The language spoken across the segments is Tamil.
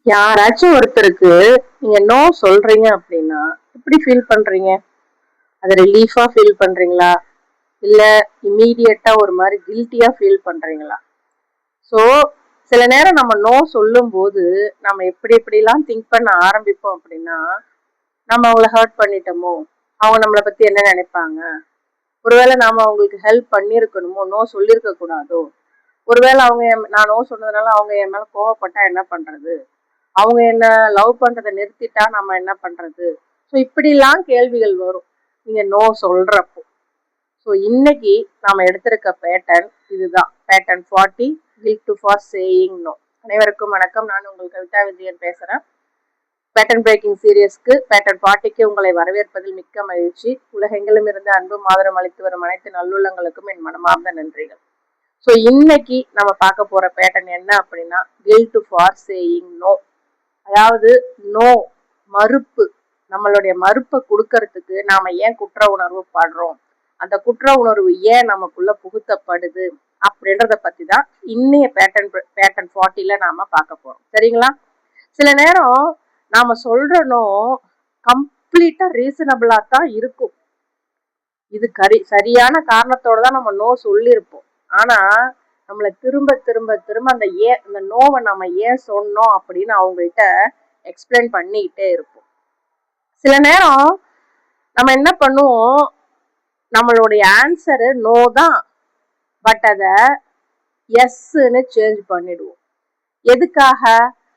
யாராச்சும் ஒருத்தருக்கு நீங்க நோ சொல்றீங்க அப்படின்னா எப்படி ஃபீல் பண்றீங்க? அது ரிலீஃபா ஃபீல் பண்றீங்களா, இல்ல இம்மீடியட்டா ஒரு மாதிரி கில்ட்டியா ஃபீல் பண்றீங்களா? ஸோ சில நேரம் நம்ம நோ சொல்லும் போது நம்ம எப்படி எப்படிலாம் திங்க் பண்ண ஆரம்பிப்போம் அப்படின்னா, நம்ம அவங்கள ஹர்ட் பண்ணிட்டோமோ, அவங்க நம்மளை பத்தி என்ன நினைப்பாங்க, ஒருவேளை நாம அவங்களுக்கு ஹெல்ப் பண்ணிருக்கணுமோ, நோ சொல்லியிருக்க கூடாதோ, ஒருவேளை அவங்க நான் நோ சொன்னதுனால அவங்க என் மேல கோவப்பட்டா என்ன பண்றது, அவங்க என்ன லவ் பண்றதை நிறுத்திட்டா நம்ம என்ன பண்றது? ஸோ இப்படிலாம் கேள்விகள் வரும் நீங்க நோ சொல்றப்போ. ஸோ இன்னைக்கு நாம எடுத்திருக்க பேட்டர்ன் இதுதான், pattern 40, guilt for saying no. அனைவருக்கும் வணக்கம், நான் உங்கள் கவிதா விஜயன் பேசுறேன். பேட்டர்ன் பிரேக்கிங் சீரியஸ்க்கு பேட்டர்ன் 40க்கு உங்களை வரவேற்பதில் மிக்க மகிழ்ச்சி. உலகெங்கிலும் இருந்து அன்பும் ஆதரவும் அளித்து வரும் அனைத்து நல்லுள்ளங்களுக்கும் என் மனமார்ந்த நன்றிகள். ஸோ இன்னைக்கு நம்ம பார்க்க போற பேட்டர்ன் என்ன அப்படின்னா, கில்ட் ஃபார் சேயிங் நோ. அதாவது நோ, மறுப்பு. நம்மளுடைய மறுப்பை கொடுக்கறதுக்கு நாம ஏன் குற்ற உணர்வு படுறோம், அந்த குற்ற உணர்வு ஏன் நமக்குள்ள புகுத்தப்படுது அப்படின்றத பத்தி தான் இன்னைய பேட்டர்ன் 40ல நாம பார்க்க போறோம். சரிங்களா? சில நேரம் நாம சொல்ற நோ கம்ப்ளீட்டா ரீசனபிளா தான் இருக்கும். இது சரியான காரணத்தோட தான் நம்ம நோ சொல்லியிருப்போம். ஆனா நம்மளை திரும்ப திரும்ப திரும்ப அந்த நோவை நம்ம ஏன் சொன்னோம் அப்படின்னு அவங்கள்ட்ட எக்ஸ்பிளைன் பண்ணிக்கிட்டே இருப்போம். சில நேரம் நம்ம என்ன பண்ணுவோம், நம்மளுடைய ஆன்சரு நோ தான், பட் அத எஸ்ன்னு சேஞ்ச் பண்ணிடுவோம். எதுக்காக?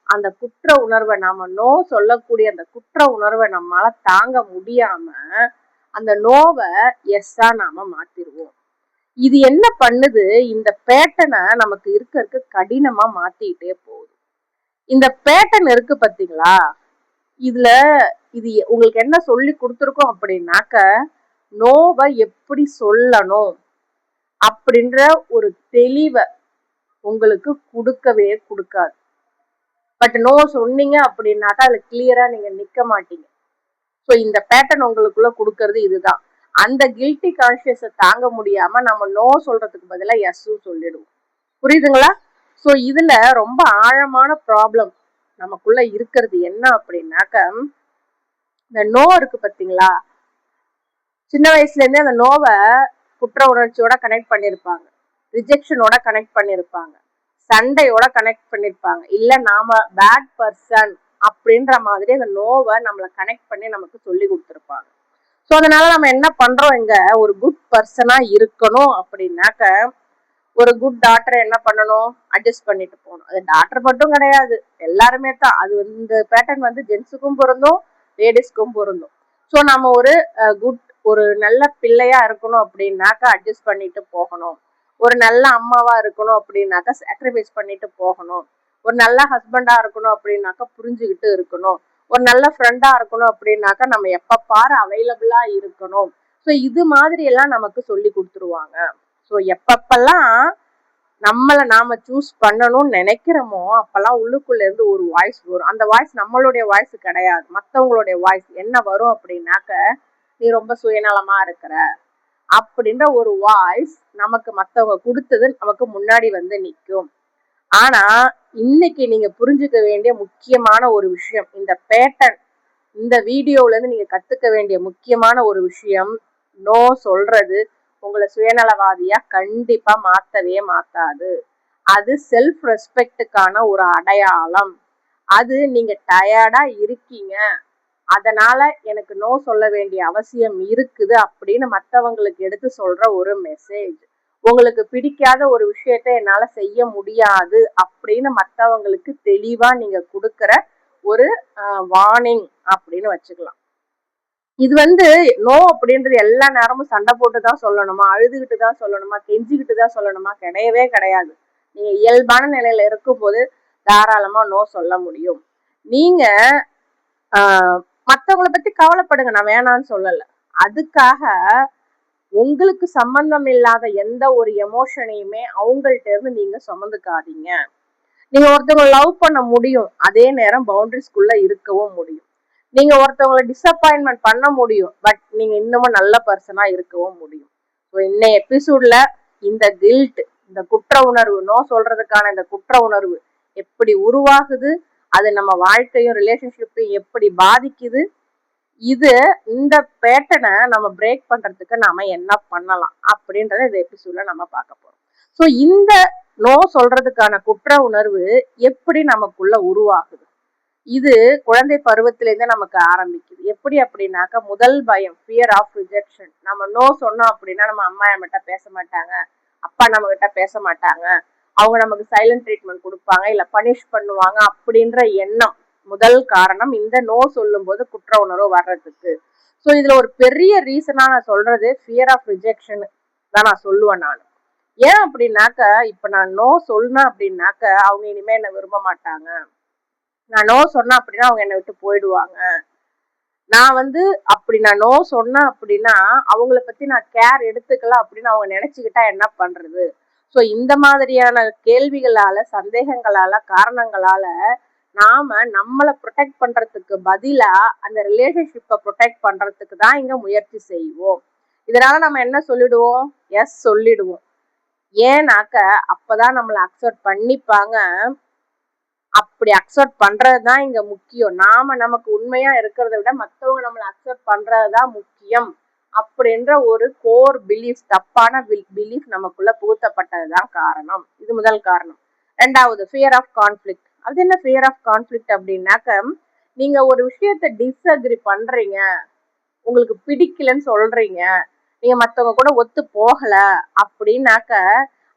அந்த குற்ற உணர்வை, நாம நோ சொல்லக்கூடிய அந்த குற்ற உணர்வை நம்மளால தாங்க முடியாம அந்த நோவை எஸ்ஸா நாம மாத்திடுவோம். இது என்ன பண்ணுது, இந்த பேட்டனை நமக்கு இருக்க கடினமா மாத்திட்டே போகுது. இந்த பேட்டர்ன் இருக்கு பாத்தீங்களா, இதுல இது உங்களுக்கு என்ன சொல்லி கொடுத்துருக்கோம் அப்படின்னாக்க, நோவை எப்படி சொல்லணும் அப்படின்ற ஒரு தெளிவை உங்களுக்கு கொடுக்கவே கொடுக்காது. பட் நோ சொன்னீங்க அப்படின்னாக்கா அதுல கிளியரா நீங்க நிக்க மாட்டீங்க. ஸோ இந்த பேட்டர்ன் உங்களுக்குள்ள கொடுக்கறது இதுதான். அந்த கில்ட்டி கான்சியஸை தாங்க முடியாம நம்ம நோ சொல்றதுக்கு பதிலாக எஸ் சொல்லிடுவோம். புரியுதுங்களா? ஸோ இதுல ரொம்ப ஆழமான ப்ராப்ளம் நமக்குள்ள இருக்கிறது என்ன அப்படின்னாக்க, இந்த நோ இருக்கு பார்த்தீங்களா, சின்ன வயசுல இருந்தே அந்த நோவை குற்ற உணர்ச்சியோட கனெக்ட் பண்ணியிருப்பாங்க, ரிஜெக்ஷனோட கனெக்ட் பண்ணியிருப்பாங்க, சண்டையோட கனெக்ட் பண்ணியிருப்பாங்க, இல்ல நாம பேட் பர்சன் அப்படின்ற மாதிரி அந்த நோவை நம்மளை கனெக்ட் பண்ணி நமக்கு சொல்லி கொடுத்துருப்பாங்க. ஸோ அதனால நம்ம என்ன பண்றோம், இங்க ஒரு குட் பர்சனா இருக்கணும் அப்படின்னாக்க, ஒரு குட் டாக்டரை என்ன பண்ணணும், அட்ஜஸ்ட் பண்ணிட்டு போகணும். அது டாக்டர் மட்டும் கிடையாது, எல்லாருமே தான். அது இந்த பேட்டர்ன் வந்து ஜென்ஸுக்கும் பொருந்தும், லேடிஸ்க்கும் பொருந்தும். ஸோ நம்ம ஒரு நல்ல பிள்ளையா இருக்கணும் அப்படின்னாக்கா அட்ஜஸ்ட் பண்ணிட்டு போகணும். ஒரு நல்ல அம்மாவா இருக்கணும் அப்படின்னாக்கா சாக்ரிஃபைஸ் பண்ணிட்டு போகணும். ஒரு நல்ல ஹஸ்பண்டா இருக்கணும் அப்படின்னாக்கா புரிஞ்சுக்கிட்டு இருக்கணும். ஒரு நல்ல ஃப்ரெண்டா இருக்கணும் அப்படின்னாக்கா நம்ம எப்ப பாரு அவைலபிளா இருக்கணும். ஸோ இது மாதிரி எல்லாம் நமக்கு சொல்லி கொடுத்துருவாங்க. ஸோ எப்பப்பெல்லாம் நாம சூஸ் பண்ணணும்னு நினைக்கிறோமோ அப்பெல்லாம் உள்ளுக்குள்ள இருந்து ஒரு வாய்ஸ் வரும். அந்த வாய்ஸ் நம்மளுடைய வாய்ஸ் கிடையாது, மற்றவங்களுடைய வாய்ஸ். என்ன வரும் அப்படின்னாக்க, நீ ரொம்ப சுயநலமா இருக்கிற அப்படின்ற ஒரு வாய்ஸ் நமக்கு மற்றவங்க கொடுத்தது நமக்கு முன்னாடி வந்து நிற்கும். ஆனா இன்னைக்கு நீங்க புரிஞ்சுக்க வேண்டிய முக்கியமான ஒரு விஷயம், இந்த பேட்டர்ன், இந்த வீடியோல இருந்து நீங்க கத்துக்க வேண்டிய முக்கியமான ஒரு விஷயம், நோ சொல்றது உங்களை சுயநலவாதியா கண்டிப்பா மாத்தவே மாத்தாது. அது செல்ஃப் ரெஸ்பெக்டுக்கான ஒரு அடையாளம். அது நீங்க டயர்டா இருக்கீங்க, அதனால எனக்கு நோ சொல்ல வேண்டிய அவசியம் இருக்குது அப்படின்னு மற்றவங்களுக்கு எடுத்து சொல்ற ஒரு மெசேஜ். உங்களுக்கு பிடிக்காத ஒரு விஷயத்த என்னால செய்ய முடியாது அப்படின்னு மற்றவங்களுக்கு தெளிவா நீங்க கொடுக்கற ஒரு வார்னிங் அப்படின்னு வச்சுக்கலாம். இது வந்து நோ அப்படின்றது எல்லா நேரமும் சண்டை போட்டுதான் சொல்லணுமா, அழுதுகிட்டு தான் சொல்லணுமா, கெஞ்சிக்கிட்டு தான் சொல்லணுமா? கிடையவே கிடையாது. நீங்க இயல்பான நிலையில இருக்கும் போது தாராளமா நோ சொல்ல முடியும். நீங்க மற்றவங்களை பத்தி கவலைப்படுங்க, நான் வேணான்னு சொல்லல. அதுக்காக உங்களுக்கு சம்பந்தம் இல்லாத எந்த ஒரு எமோஷனையுமே அவங்கள்ட்ட இருந்து நீங்க சுமந்துக்காதீங்க. நீங்க ஒருத்தவங்களை லவ் பண்ண முடியும், அதே நேரம் பவுண்டரிஸ்குள்ள இருக்கவும் முடியும். நீங்க ஒருத்தவங்களை டிசப்பாயின்மெண்ட் பண்ண முடியும், பட் நீங்க இன்னமும் நல்ல பர்சனா இருக்கவும் முடியும். இன்னைய எபிசோட்ல இந்த கில்ட், இந்த குற்ற உணர்வு, நோ சொல்றதுக்கான இந்த குற்ற உணர்வு எப்படி உருவாகுது, அது நம்ம வாழ்க்கையும் ரிலேஷன்ஷிப்பையும் எப்படி பாதிக்குது, இந்த பேட்டர்னை நம்ம பிரேக் பண்றதுக்கு நாம என்ன பண்ணலாம் அப்படின்றத இந்த எபிசோட்ல நம்ம பார்க்க போறோம். ஸோ இந்த நோ சொல்றதுக்கான குற்ற உணர்வு எப்படி நமக்குள்ள உருவாகுது, இது குழந்தை பருவத்திலேருந்து நமக்கு ஆரம்பிக்குது. எப்படி அப்படின்னாக்க, முதல் பயம் ஃபியர் ஆஃப் ரிஜெக்ஷன். நம்ம நோ சொன்னோம் அப்படின்னா நம்ம அம்மா நம்மகிட்ட பேச மாட்டாங்க, அப்பா நம்ம கிட்ட பேச மாட்டாங்க, அவங்க நமக்கு சைலண்ட் ட்ரீட்மெண்ட் கொடுப்பாங்க, இல்ல பனிஷ் பண்ணுவாங்க அப்படின்ற எண்ணம் முதல் காரணம் இந்த நோ சொல்லும் போது குற்ற உணர்வு வர்றதுக்கு. ஸோ இதுல ஒரு பெரிய ரீசனா நான் சொல்றது ஃபியர் ஆஃப் ரிஜெக்ஷன் தான் நான் சொல்லுவேன். நான் ஏன் அப்படின்னாக்க, இப்ப நான் நோ சொன்னேன் அப்படின்னாக்க அவங்க இனிமே என்ன விரும்ப மாட்டாங்க, நான் நோ சொன்னேன் அப்படின்னா அவங்க என்னை விட்டு போயிடுவாங்க, நான் அப்படி நான் நோ சொன்னேன் அப்படின்னா அவங்கள பத்தி நான் கேர் எடுத்துக்கலாம் அப்படின்னு அவங்க நினைச்சுக்கிட்டா என்ன பண்றது. ஸோ இந்த மாதிரியான கேள்விகளால, சந்தேகங்களால, காரணங்களால நாம நம்மளை ப்ரொடெக்ட் பண்றதுக்கு பதிலா அந்த ரிலேஷன்ஷிப்பை ப்ரொடெக்ட் பண்றதுக்கு தான் இங்க முயற்சி செய்வோம். இதனால நம்ம என்ன சொல்லிடுவோம், எஸ் சொல்லிடுவோம். ஏன்னாக்க அப்பதான் நம்மளை அக்செப்ட் பண்ணிப்பாங்க. அப்படி அக்செப்ட் பண்றதுதான் இங்க முக்கியம். நாம நமக்கு உண்மையா இருக்கிறத விட மற்றவங்க நம்மளை அக்செப்ட் பண்றதுதான் முக்கியம் அப்படின்ற ஒரு கோர் பிலீஃப், தப்பான பிலீஃப் நமக்குள்ள புகுத்தப்பட்டதுதான் காரணம். இது முதல் காரணம். ரெண்டாவது, ஃபியர் ஆஃப் கான்ஃபிளிக்ட். அது என்ன ஃபியர் ஆஃப் கான்ஃபிளிக்ட் அப்படின்னாக்க, நீங்க ஒரு விஷயத்த டிஸ்அக்ரி பண்றீங்க, உங்களுக்கு பிடிக்கலன்னு சொல்றீங்க, நீங்க மத்தவங்க கூட ஒத்து போகல அப்படின்னாக்க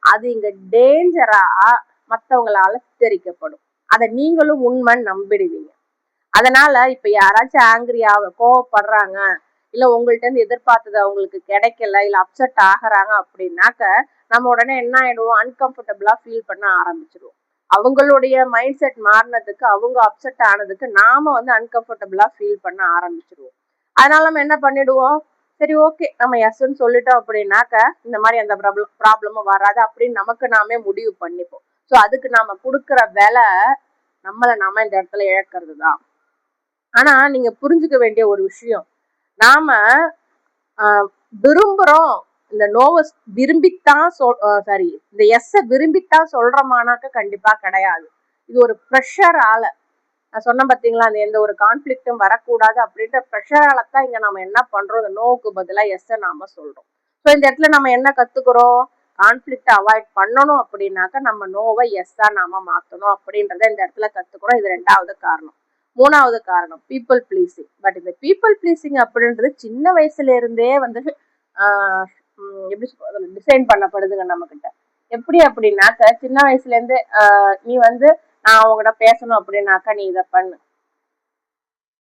அது இங்க டேஞ்சரா மத்தவங்களால சித்தரிக்கப்படும். அதை நீங்களும் உண்மைன்னு நம்பிடுவீங்க. அதனால இப்ப யாராச்சும் ஆங்கிரியா கோவப்படுறாங்க, இல்ல உங்கள்ட்ட இருந்து எதிர்பார்த்தது அவங்களுக்கு கிடைக்கல, இல்ல அப்செட் ஆகுறாங்க அப்படின்னாக்க நம்ம உடனே என்ன ஆயிடுவோம், அன்கம்ஃபர்டபுளா ஃபீல் பண்ண ஆரம்பிச்சிடுவோம். அவங்களுடைய மைண்ட் செட் மாறினதுக்கு, அவங்க அப்செட் ஆனதுக்கு நாம அன்கம்ஃபர்டபுளா ஃபீல் பண்ண ஆரம்பிச்சிடுவோம். அதனால நம்ம என்ன பண்ணிடுவோம், சரி ஓகே நம்ம எஸ்ன்னு சொல்லிட்டோம் அப்படின்னாக்க இந்த மாதிரி அந்த ப்ராப்ளமும் வராது அப்படின்னு நமக்கு நாமே முடிவு பண்ணிப்போம். ஸோ அதுக்கு நாம கொடுக்குற விலை நம்மளை நாம இந்த இடத்துல இழக்கிறது தான். ஆனா நீங்க புரிஞ்சுக்க வேண்டிய ஒரு விஷயம், நாம விரும்புறோம், இந்த நோவை விரும்பித்தான் இந்த எஸ்ஸை விரும்பித்தான் சொல்றோமானாக்க கண்டிப்பா கிடையாது. இது ஒரு ப்ரெஷரால, நான் சொன்ன பார்த்தீங்களா, அந்த எந்த ஒரு கான்ஃபிளிக்டும் வரக்கூடாது அப்படின்ற ப்ரெஷரால தான் இங்க நம்ம என்ன பண்றோம், இந்த நோவுக்கு பதிலா எஸ்ஸை நாம சொல்றோம். ஸோ இந்த இடத்துல நம்ம என்ன கத்துக்கிறோம், கான்ஃபிளிக்ட் அவாய்ட் பண்ணணும் அப்படின்னாக்க நம்ம நோவை எஸ்ஸா நாம மாத்தணும் அப்படின்றத இந்த இடத்துல கத்துக்கிறோம். இது ரெண்டாவது காரணம். மூணாவது காரணம், பீப்புள் பிளீசிங். பட் இந்த பீப்புள் பிளீசிங் அப்படின்றது சின்ன வயசுல இருந்தே எப்படி டிசைன் பண்ணப்படுதுங்க நம்ம கிட்ட. எப்படி அப்படின்னாக்க, சின்ன வயசுல இருந்து நீ நான் அவங்ககிட்ட பேசணும் அப்படின்னாக்கா நீ இதை பண்ணு,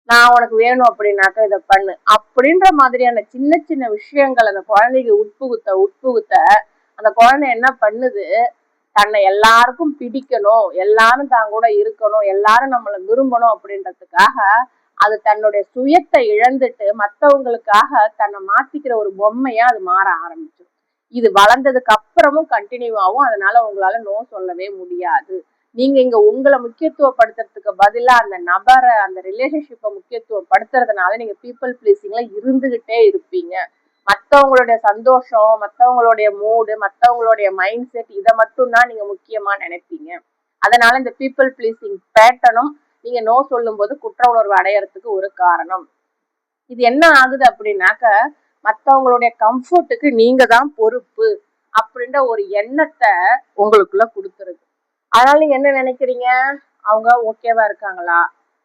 நான் உனக்கு வேணும் அப்படின்னாக்கா இதை பண்ணு அப்படின்ற மாதிரியான சின்ன சின்ன விஷயங்கள் அந்த குழந்தைக்கு உட்புகுத்த அந்த குழந்தை என்ன பண்ணுது, தன்னை எல்லாருக்கும் பிடிக்கணும், எல்லாரும் தான் கூட இருக்கணும், எல்லாரும் நம்மளை விரும்பணும் அப்படின்றதுக்காக அது தன்னுடைய சுயத்தை இழந்துட்டு மற்றவங்களுக்காக தன்னை மாத்திக்கிற ஒரு பொம்மையா அது மாற ஆரம்பிச்சிடும். இது வளர்ந்ததுக்கு அப்புறமும் கண்டினியூ ஆகும். அதனால உங்களால நோ சொல்லவே முடியாது. நீங்க இங்க உங்களை முக்கியத்துவப்படுத்துறதுக்கு பதிலா அந்த நபரை, அந்த ரிலேஷன்ஷிப்பை முக்கியத்துவப்படுத்துறதுனால நீங்க பீப்புள் பிளீசிங்ல இருந்துகிட்டே இருப்பீங்க. மற்றவங்களுடைய சந்தோஷம், மற்றவங்களுடைய மூடு, மற்றவங்களுடைய மைண்ட் செட், இதை மட்டும் தான் நீங்க முக்கியமா நினைப்பீங்க. அதனால இந்த பீப்புள் பிளீசிங் பேட்டர்னும் நீங்க நோ சொல்லும் போது குற்ற உணர்வு அடையறதுக்கு ஒரு காரணம். இது என்ன ஆகுது அப்படின்னாக்க, மற்றவங்களுடைய கம்ஃபர்ட்டுக்கு நீங்க தான் பொறுப்பு அப்படின்ற ஒரு எண்ணத்தை உங்களுக்குள்ள கொடுத்துருது. அதனால நீங்க என்ன நினைக்கிறீங்க, அவங்க ஓகேவா இருக்காங்களா,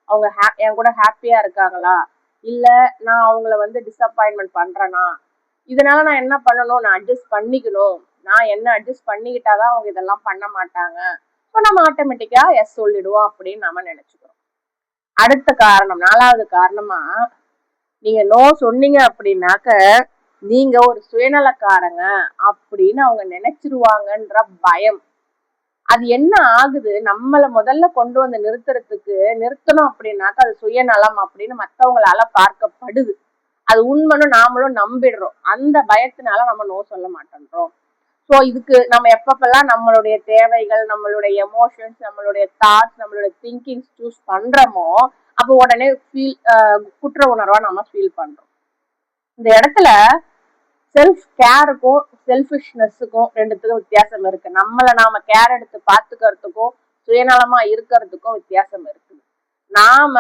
அவங்க என் கூட ஹாப்பியா இருக்காங்களா, இல்ல நான் அவங்கள டிசப்பாயின்மெண்ட் பண்றேனா, இதனால நான் என்ன பண்ணணும், நான் அட்ஜஸ்ட் பண்ணிக்கணும், நான் என்ன அட்ஜஸ்ட் பண்ணிக்கிட்டாதான் அவங்க இதெல்லாம் பண்ண மாட்டாங்க, இப்போ நம்ம ஆட்டோமேட்டிக்கா எஸ் சொல்லிடுவோம் அப்படின்னு நம்ம நினைச்சுக்கிறோம். அடுத்த காரணம், நாலாவது காரணமா, நீங்க நோ சொன்னீங்க அப்படின்னாக்க நீங்க ஒரு சுயநலக்காரங்க அப்படின்னு அவங்க நினைச்சிருவாங்கன்ற பயம். அது என்ன ஆகுது, நம்மள முதல்ல கொண்டு வந்து நிறுத்தணும் அப்படின்னாக்க அது சுயநலம் அப்படின்னு மற்றவங்களால பார்க்கப்படுது. அது உண்மைன்னு நாமளும் நம்பிடுறோம். அந்த பயத்தினால நம்ம நோ சொல்ல மாட்டேன்றோம். ஸோ இதுக்கு நம்ம எப்பப்பெல்லாம் நம்மளுடைய தேவைகள், நம்மளுடைய எமோஷன்ஸ், நம்மளுடைய தாட்ஸ், நம்மளுடைய திங்கிங்ஸ் சூஸ் பண்றோமோ அப்போ உடனே குற்ற உணர்வா நம்ம ஃபீல் பண்றோம். இந்த இடத்துல செல்ஃப் கேருக்கும் செல்ஃபிஷ்னஸுக்கும் ரெண்டுத்துக்கும் வித்தியாசம் இருக்கு. நம்மளை நாம கேர் எடுத்து பார்த்துக்கிறதுக்கும் சுயநலமா இருக்கிறதுக்கும் வித்தியாசம் இருக்குது. நாம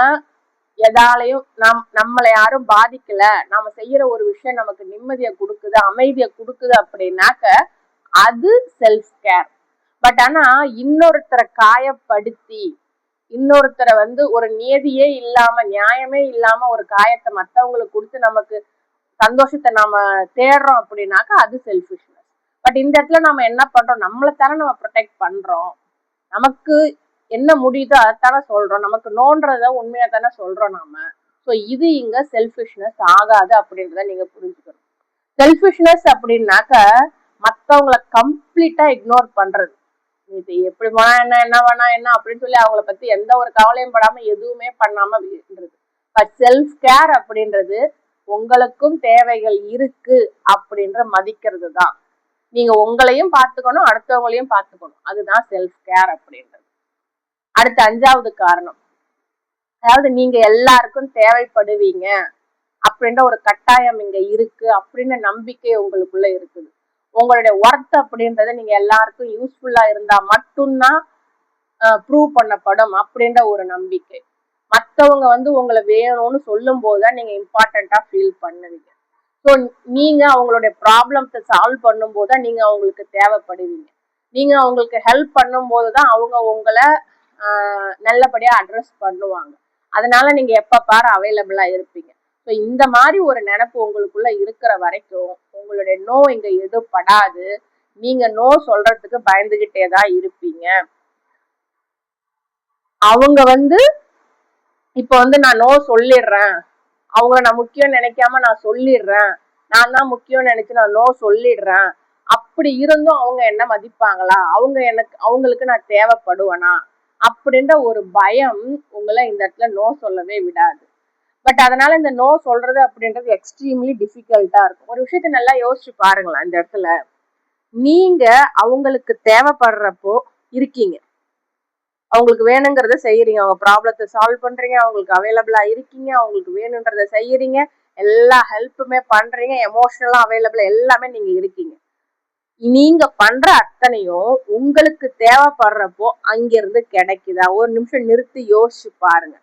எதாலையும் நம்மளை யாரும் பாதிக்கல, நாம செய்யற ஒரு விஷயம் நமக்கு நிம்மதியை கொடுக்குது, அமைதியை கொடுக்குது அப்படின்னாக்க அது செல்ஃப் கேர். பட் ஆனா இன்னொருத்தரை காயப்படுத்தி, இன்னொருத்தரை ஒரு நியதியே இல்லாம, நியாயமே இல்லாம ஒரு காயத்தை மத்தவங்களுக்கு கொடுத்து நமக்கு சந்தோஷத்தை நாம தேடுறோம் அப்படின்னாக்கா அது செல்ஃபிஷ்னஸ். பட் இந்த இடத்துல நம்ம என்ன பண்றோம், நம்மளைத்தானே நம்ம ப்ரொடெக்ட் பண்றோம். நமக்கு என்ன முடியுதோ அதைத்தானே சொல்றோம், நமக்கு நோன்றத உண்மையா தானே சொல்றோம் நாம. ஸோ இது இங்க செல்ஃபிஷ்னஸ் ஆகாது அப்படின்றத நீங்க புரிஞ்சுக்கணும். செல்ஃபிஷ்னஸ் அப்படின்னாக்க மத்தவங்களை கம்ப்ளீட்டா இக்னோர் பண்றது. இது எப்படி வேணா என்ன வேணா என்ன அப்படின்னு சொல்லி அவங்கள பத்தி எந்த ஒரு கவலையும் படாம எதுவுமே பண்ணாம இருந்தது. பட் செல்ஃப் கேர் அப்படின்றது உங்களுக்கும் தேவைகள் இருக்கு அப்படின்ற மதிக்கிறது தான். நீங்க உங்களையும் பார்த்துக்கணும், அடுத்தவங்களையும் பார்த்துக்கணும். அதுதான் செல்ஃப் கேர் அப்படின்றது. அடுத்த 5வது காரணம், அதாவது நீங்க எல்லாருக்கும் தேவைப்படுவீங்க அப்படின்ற ஒரு கட்டாயம் இங்க இருக்கு அப்படின்னு நம்பிக்கை உங்களுக்குள்ள இருக்குது. உங்களுடைய ஒர்த் அப்படின்றத நீங்க எல்லாருக்கும் யூஸ்ஃபுல்லா இருந்தா மட்டும்தான் ப்ரூவ் பண்ணப்படும் அப்படின்ற ஒரு நம்பிக்கை. மற்றவங்க உங்களை வேணும்னு சொல்லும் போதுதான் நீங்க இம்பார்ட்டண்டா ஃபீல் பண்ணுவீங்க. ஸோ நீங்க அவங்களுடைய ப்ராப்ளம்ஸை சால்வ் பண்ணும் போதுதான் நீங்க அவங்களுக்கு தேவைப்படுவீங்க. நீங்க அவங்களுக்கு ஹெல்ப் பண்ணும் போதுதான் அவங்க உங்களை நல்லபடியா அட்ரஸ் பண்ணுவாங்க. அதனால நீங்க எப்ப பாரு அவைலபிளா இருப்பீங்க. ஸோ இந்த மாதிரி ஒரு நினைப்பு உங்களுக்குள்ள இருக்கிற வரைக்கும் உங்களுடைய நோ இங்க எடுபடாது. நீங்க நோ சொல்றதுக்கு பயந்துகிட்டே தான் இருப்பீங்க. அவங்க இப்ப நான் நோ சொல்லிடுறேன், அவங்கள நான் முக்கியம் நினைக்காம நான் சொல்லிடுறேன், நான் தான் முக்கியம் நினைச்சு நான் நோ சொல்லிடுறேன், அப்படி இருந்தும் அவங்க என்ன மதிப்பாங்களா, அவங்களுக்கு நான் தேவைப்படுவேனா அப்படின்ற ஒரு பயம் உங்களை இந்த இடத்துல நோ சொல்லவே விடாது. பட் அதனால இந்த நோ சொல்றது அப்படின்றது எக்ஸ்ட்ரீம்லி டிஃபிகல்ட்டா இருக்கும். ஒரு விஷயத்த நல்லா யோசிச்சு பாருங்களேன். இந்த இடத்துல நீங்க அவங்களுக்கு தேவைப்படுறப்போ இருக்கீங்க, அவங்களுக்கு வேணுங்கிறத செய்யறீங்க, அவங்க ப்ராப்ளத்தை சால்வ் பண்றீங்க, அவங்களுக்கு அவைலபிளா இருக்கீங்க, அவங்களுக்கு வேணுன்றத செய்யறீங்க, எல்லா ஹெல்ப்புமே பண்றீங்க, எமோஷனலா அவைலபிளா எல்லாமே நீங்க இருக்கீங்க. நீங்க பண்ற அத்தனையும் உங்களுக்கு தேவைப்படுறப்போ அங்கிருந்து கிடைக்குதா? ஒரு நிமிஷம் நிறுத்தி யோசிச்சு பாருங்க.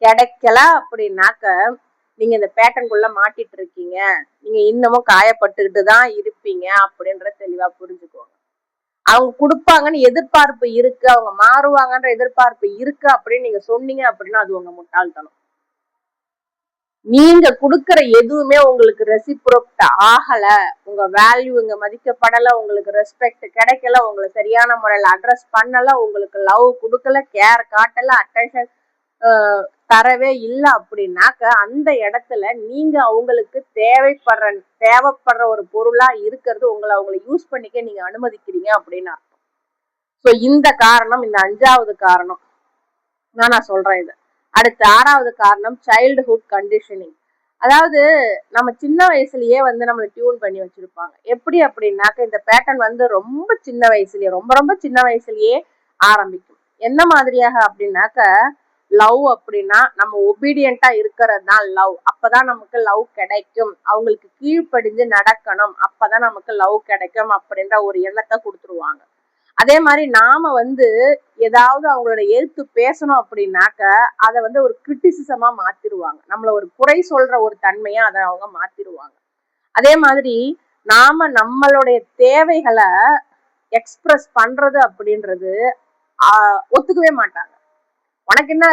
கிடைக்கல அப்படின்னாக்க நீங்க இந்த பேட்டர்னுக்குள்ள மாட்டிட்டு இருக்கீங்க, நீங்க இன்னமும் காயப்பட்டுக்கிட்டு தான் இருப்பீங்க அப்படின்ற தெளிவா புரிஞ்சுக்கோங்க. அவங்க கொடுப்பாங்கன்னு எதிர்பார்ப்பு இருக்கு, அவங்க மாறுவாங்கன்ற எதிர்பார்ப்பு இருக்கு அப்படின்னு நீங்க சொன்னீங்க அப்படின்னா அது உங்க முட்டாள்தனம். நீங்க கொடுக்கற எதுவுமே உங்களுக்கு ரெசிப்ரோக்ட் ஆகல, உங்க வேல்யூ இங்க மதிக்கப்படல, உங்களுக்கு ரெஸ்பெக்ட் கிடைக்கல, உங்களை சரியான முறையில அட்ரஸ் பண்ணல, உங்களுக்கு லவ் கொடுக்கல, கேர் காட்டல, அட்டென்ஷன் தரவே இல்லை அப்படின்னாக்க அந்த இடத்துல நீங்க அவங்களுக்கு தேவைப்படுற ஒரு பொருளா இருக்கிறது அவங்களை யூஸ் பண்ணிக்க நீங்க அனுமதிக்கிறீங்க அப்படின்னு அர்த்தம். ஸோ இந்த காரணம், இந்த 5வது காரணம் நான் சொல்றேன். இது அடுத்த 6வது காரணம் சைல்டுஹுட் கண்டிஷனிங். அதாவது நம்ம சின்ன வயசுலயே நம்மளை டியூன் பண்ணி வச்சிருப்பாங்க. எப்படி அப்படின்னாக்க இந்த பேட்டர்ன் ரொம்ப சின்ன வயசுலயே, ரொம்ப ரொம்ப சின்ன வயசுலயே ஆரம்பிக்கும். என்ன மாதிரியாக அப்படின்னாக்க லவ் அப்படின்னா நம்ம ஒபீடியண்டா இருக்கிறது தான் லவ், அப்பதான் நமக்கு லவ் கிடைக்கும், அவங்களுக்கு கீழ்ப்படிஞ்சு நடக்கணும், அப்பதான் நமக்கு லவ் கிடைக்கும் அப்படின்ற ஒரு எண்ணத்தை கொடுத்துருவாங்க. அதே மாதிரி நாம ஏதாவது அவங்களோட எதிர்த்து பேசணும் அப்படின்னாக்க அதை ஒரு கிரிட்டிசிசமா மாத்திருவாங்க, நம்மள ஒரு குறை சொல்ற ஒரு தன்மையா அதை அவங்க மாத்திருவாங்க. அதே மாதிரி நாம நம்மளுடைய தேவைகளை எக்ஸ்பிரஸ் பண்றது அப்படின்றது ஒத்துக்கவே மாட்டாங்க. உனக்கு என்ன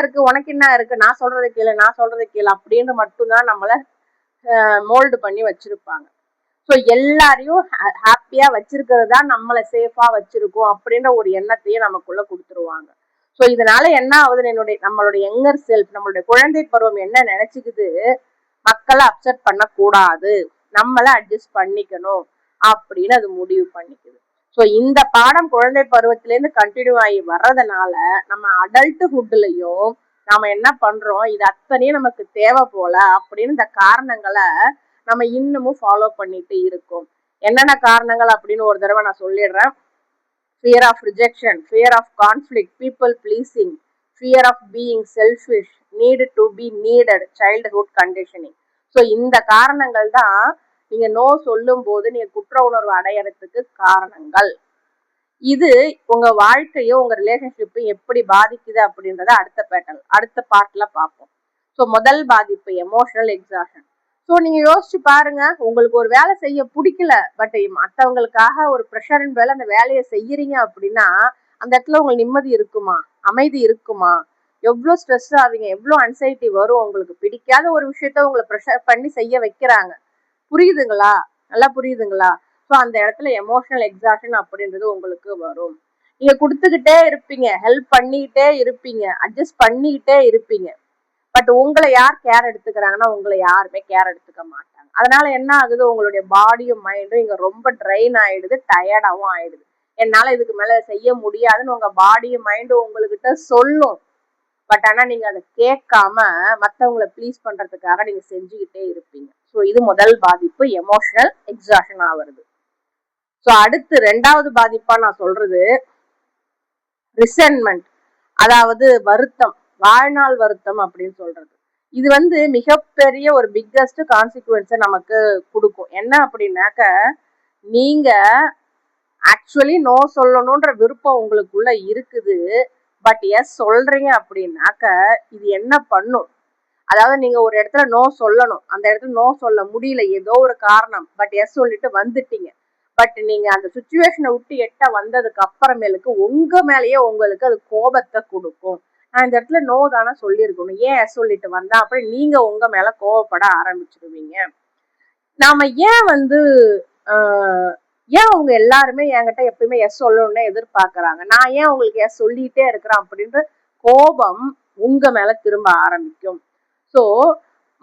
இருக்கு, நான் சொல்றதை கேளு அப்படின்னு மட்டும்தான் நம்மளை மோல்டு பண்ணி வச்சிருப்பாங்க. ஸோ எல்லாரையும் ஹாப்பியா வச்சிருக்கிறது தான் நம்மளை சேஃபா வச்சிருக்கோம் அப்படின்ற ஒரு எண்ணத்தையும் நமக்குள்ள கொடுத்துருவாங்க. ஸோ இதனால என்ன ஆகுது, நம்மளுடைய யங்கர் செல்ஃப், நம்மளுடைய குழந்தை பருவம் என்ன நினைச்சுக்குது, மக்களை அப்செட் பண்ணக்கூடாது, நம்மளை அட்ஜஸ்ட் பண்ணிக்கணும் அப்படின்னு அது முடிவு பண்ணிக்குது. ஸோ இந்த பாடம் குழந்தை பருவத்திலேருந்து கண்டினியூ ஆகி வர்றதுனால நம்ம அடல்ட்ஹுட்லயும் நாம என்ன பண்றோம், இது அத்தனையும் நமக்கு தேவை போல அப்படின்னு இந்த காரணங்களை நம்ம இன்னமும் ஃபாலோ பண்ணிட்டு இருக்கோம். என்னென்ன காரணங்கள் அப்படின்னு ஒரு தடவை நான் சொல்லிடுறேன். Fear of rejection, fear of conflict, people pleasing, fear of being selfish, need to be needed, childhood conditioning. So இந்த காரணங்கள் தான் நீங்க நோ சொல்லும் போது நீங்க குற்ற உணர்வு அடையறதுக்கு காரணங்கள். இது உங்க வாழ்க்கையோ உங்க ரிலேஷன்ஷிப்பையும் எப்படி பாதிக்குது அப்படின்றத அடுத்த பார்ட்ல பார்ப்போம். ஸோ முதல் பாதிப்பு எமோஷனல் எக்ஸாஷன். ஸோ நீங்க யோசிச்சு பாருங்க, உங்களுக்கு ஒரு வேலை செய்ய பிடிக்கல, பட் மற்றவங்களுக்காக ஒரு ப்ரெஷரின் வேலை அந்த வேலையை செய்யறீங்க அப்படின்னா அந்த இடத்துல உங்களுக்கு நிம்மதி இருக்குமா, அமைதி இருக்குமா? எவ்வளவு ஸ்ட்ரெஸ் ஆவீங்க, எவ்வளவு அன்சைட்டி வரும். உங்களுக்கு பிடிக்காத ஒரு விஷயத்த உங்களை ப்ரெஷர் பண்ணி செய்ய வைக்கிறாங்க. புரியுதுங்களா? நல்லா புரியுதுங்களா? ஸோ அந்த இடத்துல எமோஷனல் எக்ஸாஷன் அப்படின்றது உங்களுக்கு வரும். நீங்க கொடுத்துக்கிட்டே இருப்பீங்க, ஹெல்ப் பண்ணிக்கிட்டே இருப்பீங்க, அட்ஜஸ்ட் பண்ணிக்கிட்டே இருப்பீங்க. பட் உங்களை யார் கேர் எடுத்துக்கிறாங்கன்னா உங்களை யாருமே கேர் எடுத்துக்க மாட்டாங்க. அதனால என்ன ஆகுது, உங்களுடைய பாடியும் மைண்டும் இங்க ரொம்ப ட்ரெயின் ஆயிடுது, டயர்டாவும் ஆயிடுது. என்னால இதுக்கு மேல செய்ய முடியாதுன்னு உங்க பாடியும் மைண்டும் உங்ககிட்ட சொல்லும். பட் ஆனா நீங்க அதை கேட்காம மற்றவங்களை ப்ளீஸ் பண்றதுக்காக நீங்க செஞ்சுக்கிட்டே இருப்பீங்க. ஸோ இது முதல் பாதிப்பு, எமோஷனல் எக்ஸாஷன் ஆகுறது. ஸோ அடுத்து ரெண்டாவது பாதிப்பா நான் சொல்றது ரிசென்ட்மெண்ட், அதாவது வருத்தம், வாழ்நாள் வருத்தம் அப்படின்னு சொல்றது. இது மிகப்பெரிய ஒரு பிக்கஸ்ட் கான்சிக்வன்ஸை நமக்கு கொடுக்கும். என்ன அப்படின்னாக்க, நீங்க ஆக்சுவலி நோ சொல்லணும்ன்ற விருப்பம் உங்களுக்குள்ள இருக்குது, பட் எஸ் சொல்றீங்க அப்படின்னாக்க இது என்ன பண்ணும், அதாவது நீங்க ஒரு இடத்துல நோ சொல்லணும், அந்த இடத்துல நோ சொல்ல முடியல, ஏதோ ஒரு காரணம், பட் எஸ் சொல்லிட்டு வந்துட்டீங்க. பட் நீங்க அந்த சுச்சுவேஷனை விட்டு எட்ட வந்ததுக்கு அப்புறமேலுக்கு உங்க மேலேயே உங்களுக்கு அது கோபத்தை கொடுக்கும். நான் இந்த இடத்துல நோ தானே சொல்லியிருக்கணும், ஏன் எஸ் சொல்லிட்டு வந்தா, அப்படி நீங்க உங்க மேல கோவப்பட ஆரம்பிச்சிருவீங்க. நாம ஏன் அவங்க எல்லாருமே என்கிட்ட எப்பயுமே எஸ் சொல்லணும்னு எதிர்பார்க்கறாங்க, நான் ஏன் உங்களுக்கு எஸ் சொல்லிட்டே இருக்கிறேன் அப்படின்ற கோபம் உங்க மேல திரும்ப ஆரம்பிக்கும். ஸோ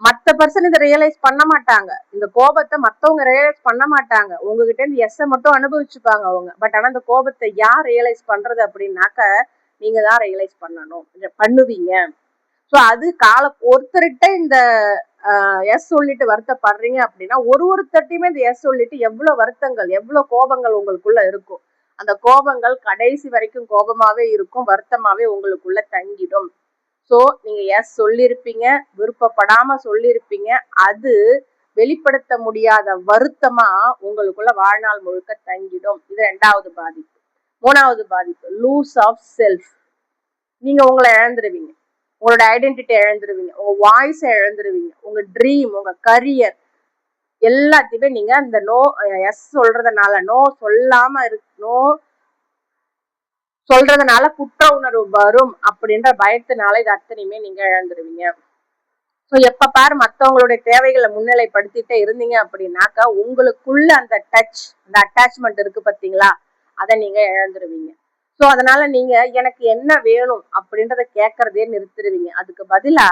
மற்ற பர்சன் இதை ரியலைஸ் பண்ண மாட்டாங்க, இந்த கோபத்தை மற்றவங்க ரியலைஸ் பண்ண மாட்டாங்க, உங்ககிட்ட இருந்து எஸ்ஸை மட்டும் அனுபவிச்சுப்பாங்க அவங்க. பட் ஆனா இந்த கோபத்தை யார் ரியலைஸ் பண்றது அப்படின்னாக்க நீங்க தான் ரியலைஸ் பண்ணுவீங்க. ஸோ அது ஒருத்தர்கிட்ட இந்த எஸ் சொல்லிட்டு வருத்தப்படுறீங்க அப்படின்னா ஒருத்தட்டையுமே இந்த எஸ் சொல்லிட்டு எவ்வளவு வருத்தங்கள், எவ்வளவு கோபங்கள் உங்களுக்குள்ள இருக்கும். அந்த கோபங்கள் கடைசி வரைக்கும் கோபமாவே இருக்கும், வருத்தமாவே உங்களுக்குள்ள தங்கிடும். ஸோ நீங்க எஸ் சொல்லியிருப்பீங்க, விருப்பப்படாம சொல்லியிருப்பீங்க, அது வெளிப்படுத்த முடியாத வருத்தமா உங்களுக்குள்ள வாழ்நாள் முழுக்க தங்கிடும். இது ரெண்டாவது பாதிப்பு. மூணாவது பாதிப்பு லூஸ் ஆஃப் செல்ஃப். நீங்க உங்களை இழந்துருவீங்க, உங்களோட ஐடென்டிட்டி இழந்துருவீங்க, உங்க வாய்ஸை இழந்துருவீங்க, உங்க ட்ரீம், உங்க கரியர் எல்லாத்தையுமே நீங்க இந்த நோ எஸ் சொல்றதுனால, நோ சொல்றதுனால குற்ற உணர்வு வரும் அப்படின்ற பயத்தினால இது அத்தனையுமே நீங்க இழந்துருவீங்க. ஸோ எப்ப பாரு மற்றவங்களுடைய தேவைகளை முன்னிலைப்படுத்திட்டே இருந்தீங்க அப்படின்னாக்கா உங்களுக்குள்ள அந்த டச், அந்த அட்டாச்மெண்ட் இருக்கு பார்த்தீங்களா, அதை நீங்க இழந்துருவீங்க. ஸோ அதனால நீங்க எனக்கு என்ன வேணும் அப்படின்றத கேட்கறதே நிறுத்திடுவீங்க. அதுக்கு பதிலா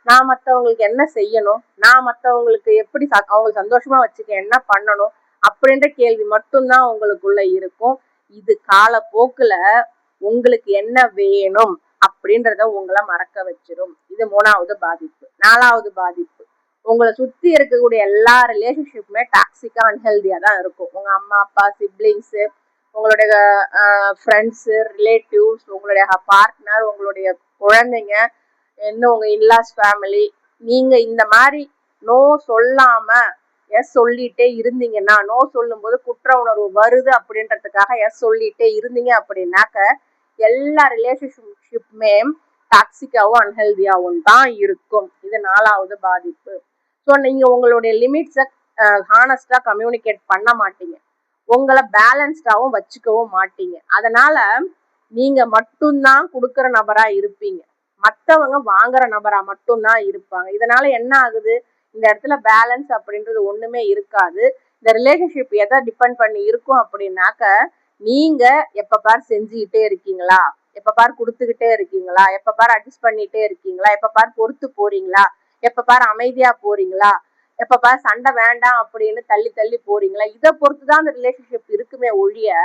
நான் மற்றவங்களுக்கு என்ன செய்யணும், நான் மற்றவங்களுக்கு எப்படி அவங்களுக்கு சந்தோஷமா வச்சுக்க என்ன பண்ணணும் அப்படின்ற கேள்வி மட்டும்தான் உங்களுக்குள்ள இருக்கும். இது காலப்போக்குல உங்களுக்கு என்ன வேணும் அப்படின்றத உங்களை மறக்க வச்சிடும். இது மூணாவது பாதிப்பு. நாலாவது பாதிப்பு, உங்களை சுத்தி இருக்கக்கூடிய எல்லா ரிலேஷன்ஷிப்புமே டாக்ஸிக்கா அன்ஹெல்தியா தான் இருக்கும். உங்க அம்மா அப்பா, சிப்ளிங்ஸ், உங்களுடைய ஃப்ரெண்ட்ஸு, ரிலேட்டிவ்ஸ், உங்களுடைய பார்ட்னர், உங்களுடைய குழந்தைங்க, இன்னும் உங்க இன்லாஸ் ஃபேமிலி, நீங்க இந்த மாதிரி நோ சொல்லாம எஸ் சொல்லிட்டே இருந்தீங்கன்னா, நோ சொல்லும் போது குற்ற உணர்வு வருது அப்படின்றதுக்காக எஸ் சொல்லிட்டே இருந்தீங்க அப்படின்னாக்க எல்லா ரிலேஷன்ஷிப்புமே டாக்ஸிக்காவும் அன்ஹெல்தியாவும் தான் இருக்கும். இது நாலாவது பாதிப்பு. ஸோ நீங்க உங்களுடைய லிமிட்ஸை ஹானஸ்டா கம்யூனிகேட் பண்ண மாட்டீங்க, உங்களை பேலன்ஸ்டாவும் வச்சுக்கவும் மாட்டீங்க. அதனால நீங்க மட்டும்தான் கொடுக்குற நபரா இருப்பீங்க, மற்றவங்க வாங்குற நபரா மட்டும்தான் இருப்பாங்க. இதனால என்ன ஆகுது, இந்த இடத்துல பேலன்ஸ் அப்படின்றது ஒண்ணுமே இருக்காது. இந்த ரிலேஷன்ஷிப் எதை டிபெண்ட் பண்ணி இருக்கும் அப்படின்னாக்க, நீங்க எப்ப பார் செஞ்சுக்கிட்டே இருக்கீங்களா, எப்ப பார் கொடுத்துக்கிட்டே இருக்கீங்களா, எப்ப பார் அட்ஜஸ்ட் பண்ணிட்டே இருக்கீங்களா, எப்ப பார் பொறுத்து போறீங்களா, எப்ப பார் அமைதியா போறீங்களா, எப்ப பார் சண்டை வேண்டாம் அப்படின்னு தள்ளி தள்ளி போறீங்களா, இதை பொறுத்துதான் அந்த ரிலேஷன்ஷிப் இருக்குமே ஒழிய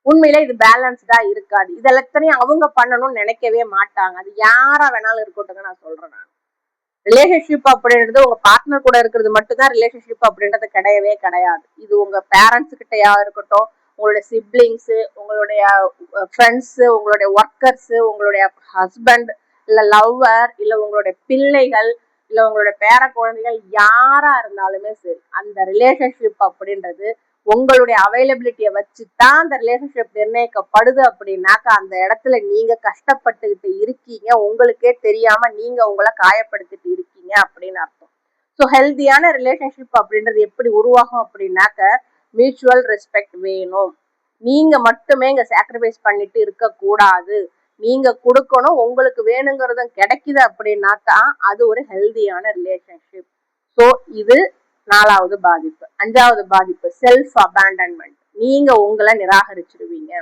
உண்மையில இது பேலன்ஸ்டா இருக்காது. இதெல்லாத்தையும் அவங்க பண்ணணும்னு நினைக்கவே மாட்டாங்க. அது யாரா வேணாலும் இருக்கட்டுங்க, நான் சொல்றேன். நான் ரிலேஷன்ஷிப் அப்படின்றது உங்க பார்ட்னர் கூட இருக்கிறது மட்டும்தான் ரிலேஷன்ஷிப் அப்படின்றது கிடையவே கிடையாது. இது உங்க பேரண்ட்ஸ் கிட்டயா இருக்கட்டும், உங்களுடைய சிப்ளிங்ஸ், உங்களுடைய ஃப்ரெண்ட்ஸ், உங்களுடைய ஒர்க்கர்ஸ், உங்களுடைய ஹஸ்பண்ட் இல்ல லவ்வர், இல்ல உங்களுடைய பிள்ளைகள், இல்ல உங்களுடைய பேர குழந்தைகள், யாரா இருந்தாலுமே சரி, அந்த ரிலேஷன்ஷிப் அப்படின்றது உங்களுடைய அவைலபிலிட்டியை வச்சுதான் அந்த ரிலேஷன்ஷிப் நிர்ணயிக்கப்படுது அப்படின்னாக்கா அந்த இடத்துல நீங்க கஷ்டப்பட்டுக்கிட்டு இருக்கீங்க, உங்களுக்கே தெரியாம நீங்க உங்களை காயப்படுத்திட்டு இருக்கீங்க அப்படின்னு அர்த்தம். ஸோ ஹெல்தியான ரிலேஷன்ஷிப் அப்படின்றது எப்படி உருவாகும் அப்படின்னாக்க மியூச்சுவல் ரெஸ்பெக்ட் வேணும். நீங்க மட்டுமே இங்க சாக்ரிஃபைஸ் பண்ணிட்டு இருக்க கூடாது, நீங்க கொடுக்கணும், உங்களுக்கு வேணுங்கிறதும் கிடைக்குது அப்படின்னாக்கா அது ஒரு ஹெல்தியான ரிலேஷன்ஷிப். ஸோ இது 4வது பாதிப்பு. 5வது பாதிப்பு செல்ஃப் அபேண்டன்மெண்ட். நீங்க உங்களை நிராகரிச்சிருவீங்க.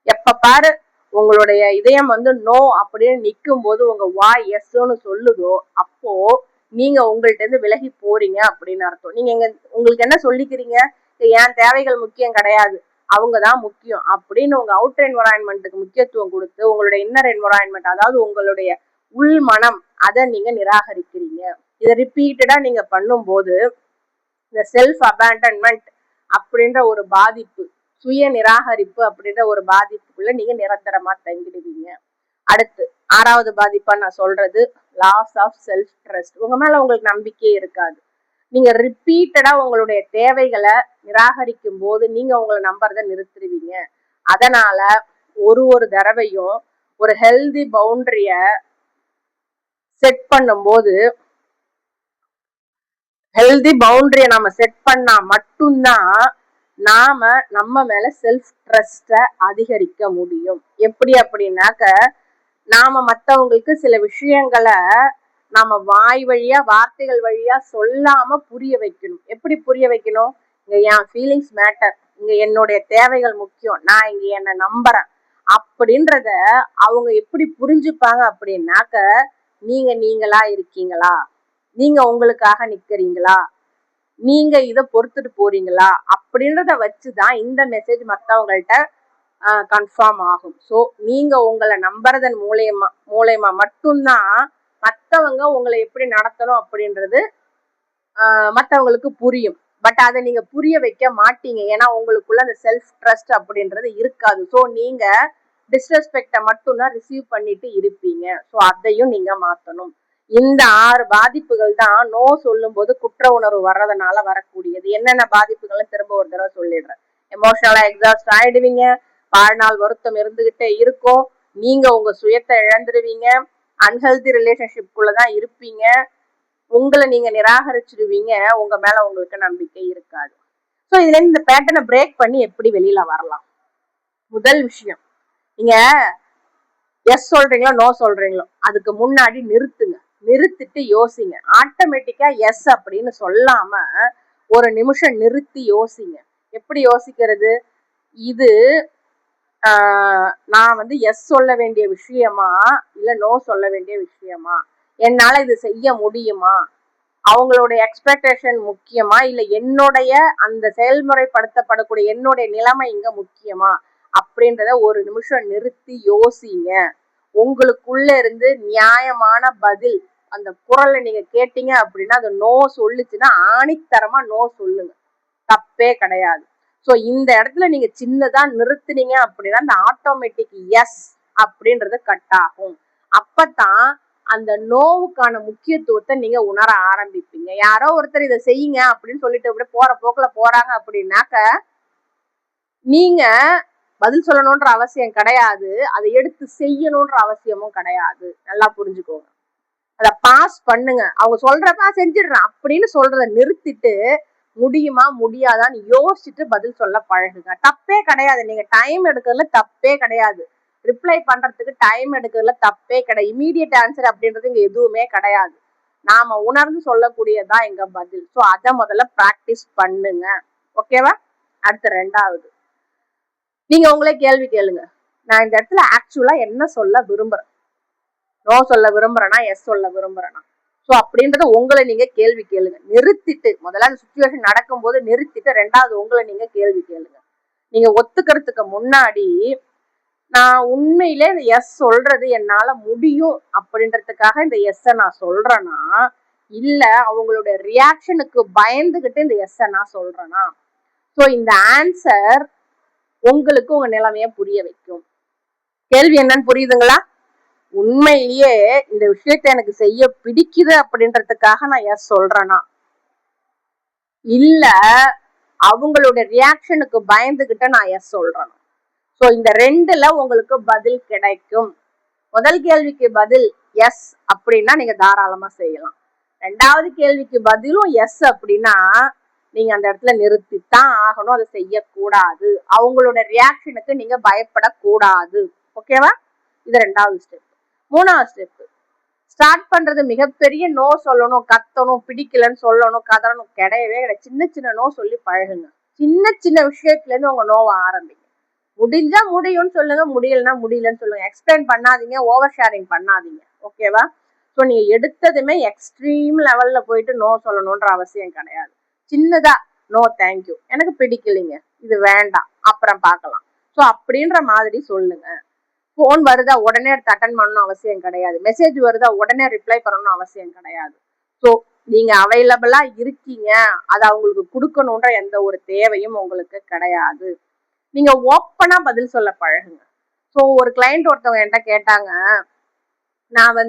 எப்ப பாரு உங்களுடைய இதயம் நோ அப்படின்னு நிற்கும் போது உங்க வாய் எஸ்ன்னு சொல்லுதோ அப்போ நீங்க உங்கள்ட்ட இருந்து விலகி போறீங்க அப்படின்னு அர்த்தம். நீங்க உங்களுக்கு என்ன சொல்லிக்கிறீங்க, என் தேவைகள் முக்கியம் கிடையாது, அவங்கதான் முக்கியம் அப்படின்னு உங்க அவுட்டர் என்வரான்மெண்ட்டுக்கு முக்கியத்துவம் கொடுத்து உங்களுடைய இன்னர் என்வரான்மெண்ட், அதாவது உங்களுடைய உள் மனம், அதை நீங்க நிராகரிக்கிறீங்க. இதை ரிப்பீட்டடா நீங்க பண்ணும்போது இந்த செல்ஃப் அபேண்டன்மெண்ட் அப்படின்ற ஒரு பாதிப்பு, சுய நிராகரிப்பு அப்படின்ற ஒரு பாதிப்புக்குள்ள நீங்க நிரந்தரமா தங்கிடுவீங்க. அடுத்து 6வது பாதிப்பா நான் சொல்றது லாஸ் ஆஃப் செல்ஃப் ட்ரஸ்ட். உங்க மேல உங்களுக்கு நம்பிக்கையே இருக்காது. நீங்க ரிப்பீட்டடா உங்களுடைய தேவைகளை நிராகரிக்கும் போது நீங்க உங்களை நம்புறத நிறுத்திடுவீங்க. அதனால ஒரு தடவையும் ஒரு ஹெல்தி பவுண்டரிய செட் பண்ணும்போது, ஹெல்தி பவுண்டரிய நம்ம செட் பண்ணா மட்டும்தான் நாம நம்ம மேல செல்ஃப் ட்ரஸ்ட அதிகரிக்க முடியும். எப்படி அப்படின்னாக்க நாம மத்தவங்களுக்கு சில விஷயங்களை நாம வாய் வழியா வார்த்தைகள் வழியா சொல்லாம புரிய வைக்கணும். எப்படி புரிய வைக்கணும், இங்க என் ஃபீலிங்ஸ் மேட்டர், இங்க என்னுடைய தேவைகள் முக்கியம், நான் இங்க என்ன நம்புறேன் அப்படின்றத அவங்க எப்படி புரிஞ்சுப்பாங்க அப்படின்னாக்க நீங்க நீங்களா இருக்கீங்களா, நீங்க உங்களுக்காக நிக்கிறீங்களா, நீங்க இதை பொறுத்துட்டு போறீங்களா அப்படின்றத வச்சுதான் இந்த மெசேஜ் மற்றவங்கள்ட்ட கன்ஃபார்ம் ஆகும். ஸோ நீங்க உங்களை நம்புறதன் மூலயமா மட்டும்தான் மற்றவங்க உங்களை எப்படி நடத்தணும் அப்படின்றது மற்றவங்களுக்கு புரியும். பட் அதை நீங்க புரிய வைக்க மாட்டீங்க, ஏன்னா உங்களுக்குள்ள அந்த செல்ஃப் ட்ரஸ்ட் அப்படின்றது இருக்காது. ஸோ நீங்க டிஸ்ரெஸ்பெக்டை மட்டும்தான் ரிசீவ் பண்ணிட்டு இருப்பீங்க. ஸோ அதையும் நீங்க மாற்றணும். இந்த 6 பாதிப்புகள் தான் நோ சொல்லும் போது குற்ற உணர்வு வர்றதுனால வரக்கூடியது. என்னென்ன பாதிப்புகள் திரும்ப ஒரு தடவை சொல்லிடுறேன். எமோஷனலா எக்ஸாஸ்ட் ஆயிடுவீங்க, வாழ்நாள் வருத்தம் இருந்துகிட்டே இருக்கும், நீங்க உங்க சுயத்தை இழந்துருவீங்க, அன்ஹெல்தி ரிலேஷன்ஷிப்குள்ளதான் இருப்பீங்க, உங்களை நீங்க நிராகரிச்சிருவீங்க, உங்க மேல உங்களுக்கு நம்பிக்கை இருக்காது. ஸோ இதுல இந்த பேட்டர்னை பிரேக் பண்ணி எப்படி வெளியில வரலாம்? முதல் விஷயம், நீங்க எஸ் சொல்றீங்களோ நோ சொல்றீங்களோ அதுக்கு முன்னாடி நிறுத்திட்டு யோசிங்க. ஆட்டோமேட்டிக்கா எஸ் அப்படின்னு சொல்லாம ஒரு நிமிஷம் நிறுத்தி யோசிங்க. எப்படி யோசிக்கிறது, இது நான் எஸ் சொல்ல வேண்டிய விஷயமா இல்ல நோ சொல்ல வேண்டிய விஷயமா, என்னால இது செய்ய முடியுமா, அவங்களுடைய எக்ஸ்பெக்டேஷன் முக்கியமா இல்ல என்னுடைய அந்த செயல்முறைப்படுத்தப்படக்கூடிய என்னுடைய நிலைமை இங்க முக்கியமா அப்படின்றத ஒரு நிமிஷம் நிறுத்தி யோசிங்க. உங்களுக்குள்ள இருந்து நியாயமான பதில் அந்த குரலை நீங்க கேட்டீங்க அப்படின்னா அது நோ சொல்லுச்சுன்னா ஆணித்தரமா நோ சொல்லுங்க, தப்பே கிடையாது. ஸோ இந்த இடத்துல நீங்க சின்னதா நிறுத்துனீங்க அப்படின்னா அந்த ஆட்டோமேட்டிக் எஸ் அப்படின்றது கட் ஆகும். அப்பதான் அந்த நோவுக்கான முக்கியத்துவத்தை நீங்க உணர ஆரம்பிப்பீங்க. யாரோ ஒருத்தர் இதை செய்யுங்க அப்படின்னு சொல்லிட்டு அப்படியே போற போக்குல போறாங்க அப்படின்னாக்க நீங்க பதில் சொல்லணும்ன்ற அவசியம் கிடையாது, அதை எடுத்து செய்யணும்ன்ற அவசியமும் கிடையாது. நல்லா புரிஞ்சுக்கோங்க. அதை பாஸ் பண்ணுங்க. அவங்க சொல்றப்ப செஞ்சிடுறேன் அப்படின்னு சொல்றத நிறுத்திட்டு முடியுமா முடியாதான்னு யோசிச்சுட்டு பதில் சொல்ல பழகுங்க. தப்பே கிடையாது, நீங்க டைம் எடுக்கிறதுல தப்பே கிடையாது, ரிப்ளை பண்றதுக்கு டைம் எடுக்கிறதுல தப்பே கிடையாது. இமீடியட் ஆன்சர் அப்படின்றது இங்க எதுவுமே கிடையாது. நாம உணர்ந்து சொல்லக்கூடியதான் எங்க பதில். ஸோ அதை முதல்ல பிராக்டிஸ் பண்ணுங்க. ஓகேவா? அடுத்த 2வது, நீங்க உங்களே கேள்வி கேளுங்க. நான் இந்த இடத்துல ஆக்சுவலா என்ன சொல்ல விரும்புறேன், நோ சொல்ல விரும்புறேனா எஸ் சொல்ல விரும்புறேனா? ஸோ அப்படின்றத உங்களை நீங்க கேள்வி கேளுங்க. நிறுத்திட்டு முதல்ல அந்த சுச்சுவேஷன் நடக்கும் போது நிறுத்திட்டு 2வது உங்களை நீங்க கேள்வி கேளுங்க. நீங்க ஒத்துக்கிறதுக்கு முன்னாடி நான் உண்மையிலே இந்த எஸ் சொல்றது என்னால முடியும் அப்படின்றதுக்காக இந்த எஸ் நான் சொல்றேன்னா இல்ல அவங்களுடைய ரியாக்ஷனுக்கு பயந்துகிட்டு இந்த எஸ் நான் சொல்றேனா? ஸோ இந்த ஆன்சர் உங்களுக்கு உங்க நிலைமைய புரிய வைக்கும். கேள்வி என்னன்னு புரியுதுங்களா? உண்மையிலேயே இந்த விஷயத்த எனக்கு செய்ய பிடிக்குது அப்படின்றதுக்காக நான் எஸ் சொல்றேனா இல்ல அவங்களோட ரியாக்ஷனுக்கு பயந்துகிட்ட நான் எஸ் சொல்றேன். சோ இந்த ரெண்டுல உங்களுக்கு பதில் கிடைக்கும். முதல் கேள்விக்கு பதில் எஸ் அப்படின்னா நீங்க தாராளமா செய்யலாம். ரெண்டாவது கேள்விக்கு பதிலும் எஸ் அப்படின்னா நீங்க அந்த இடத்துல நிறுத்தித்தான் ஆகணும், அதை செய்யக்கூடாது. அவங்களோட ரியாக்ஷனுக்கு நீங்க பயப்படக்கூடாது. ஓகேவா? இது ரெண்டாவது ஸ்டெப். மூணாவது ஸ்டெப், ஸ்டார்ட் பண்றது மிகப்பெரிய நோ சொல்லணும், கத்தணும், பிடிக்கலன்னு சொல்லணும், கதறணும் கிடையவே கிடையாது. சின்ன சின்ன நோ சொல்லி பழகுங்க. சின்ன சின்ன விஷயத்துல இருந்து உங்க நோவை ஆரம்பிங்க. முடிஞ்சா முடியும்னு சொல்லுங்க, முடியலன்னா முடியலன்னு சொல்லுங்க. எக்ஸ்பிளைன் பண்ணாதீங்க, ஓவர் ஷேரிங் பண்ணாதீங்க. ஓகேவா? ஸோ நீங்க எடுத்ததுமே எக்ஸ்ட்ரீம் லெவல்ல போயிட்டு நோ சொல்லணும்ன்ற அவசியம் கிடையாது. சின்னதா நோ தேங்க்யூ, எனக்கு பிடிக்கலைங்க, இது வேண்டாம், அப்புறம் பார்க்கலாம், ஸோ அப்படின்ற மாதிரி சொல்லுங்க. போன் வருதா உடனே எடுத்து அட்டன் பண்ணணும் அவசியம் கிடையாது. மெசேஜ் வருதா உடனே ரிப்ளை பண்ணணும் அவசியம் கிடையாது. ஸோ நீங்க அவைலபிளா இருக்கீங்க, அதை அவங்களுக்கு கொடுக்கணுன்ற எந்த ஒரு தேவையும் உங்களுக்கு கிடையாது. நீங்க ஓப்பனா பதில் சொல்ல பழகுங்க. ஸோ ஒரு கிளைண்ட் ஒருத்தவங்க என்கிட்ட கேட்டாங்க, நான்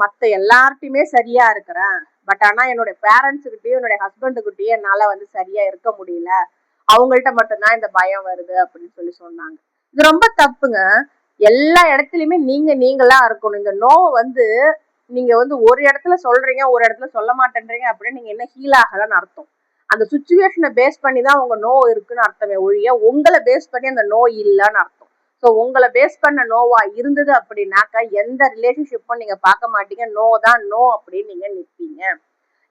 மத்த எல்லார்ட்டையுமே சரியா இருக்கிறேன், பட் ஆனா என்னுடைய பேரண்ட்ஸுக்கிட்டயும் என்னுடைய ஹஸ்பண்டுக்கிட்டயும் என்னால சரியா இருக்க முடியல, அவங்கள்ட்ட மட்டும்தான் இந்த பயம் வருது அப்படின்னு சொன்னாங்க. இது ரொம்ப தப்புங்க. எல்லா இடத்துலயுமே நீங்களா இருக்கணும். இந்த நோ நீங்க ஒரு இடத்துல சொல்றீங்க, ஒரு இடத்துல சொல்ல மாட்டேன்றீங்க அப்படின்னு நீங்க என்ன ஹீல் ஆகலன்னு அர்த்தம். அந்த சுச்சுவேஷனை பேஸ் பண்ணி தான் உங்க நோ இருக்குன்னு அர்த்தமே ஒழிய உங்களை பேஸ் பண்ணி அந்த நோ இல்லைன்னு அர்த்தம். ஸோ உங்களை பேஸ் பண்ண நோவா இருந்தது அப்படின்னாக்கா எந்த ரிலேஷன்ஷிப்பும் நீங்க பார்க்க மாட்டீங்க. நோ தான் நோ அப்படின்னு நீங்க நிற்பீங்க.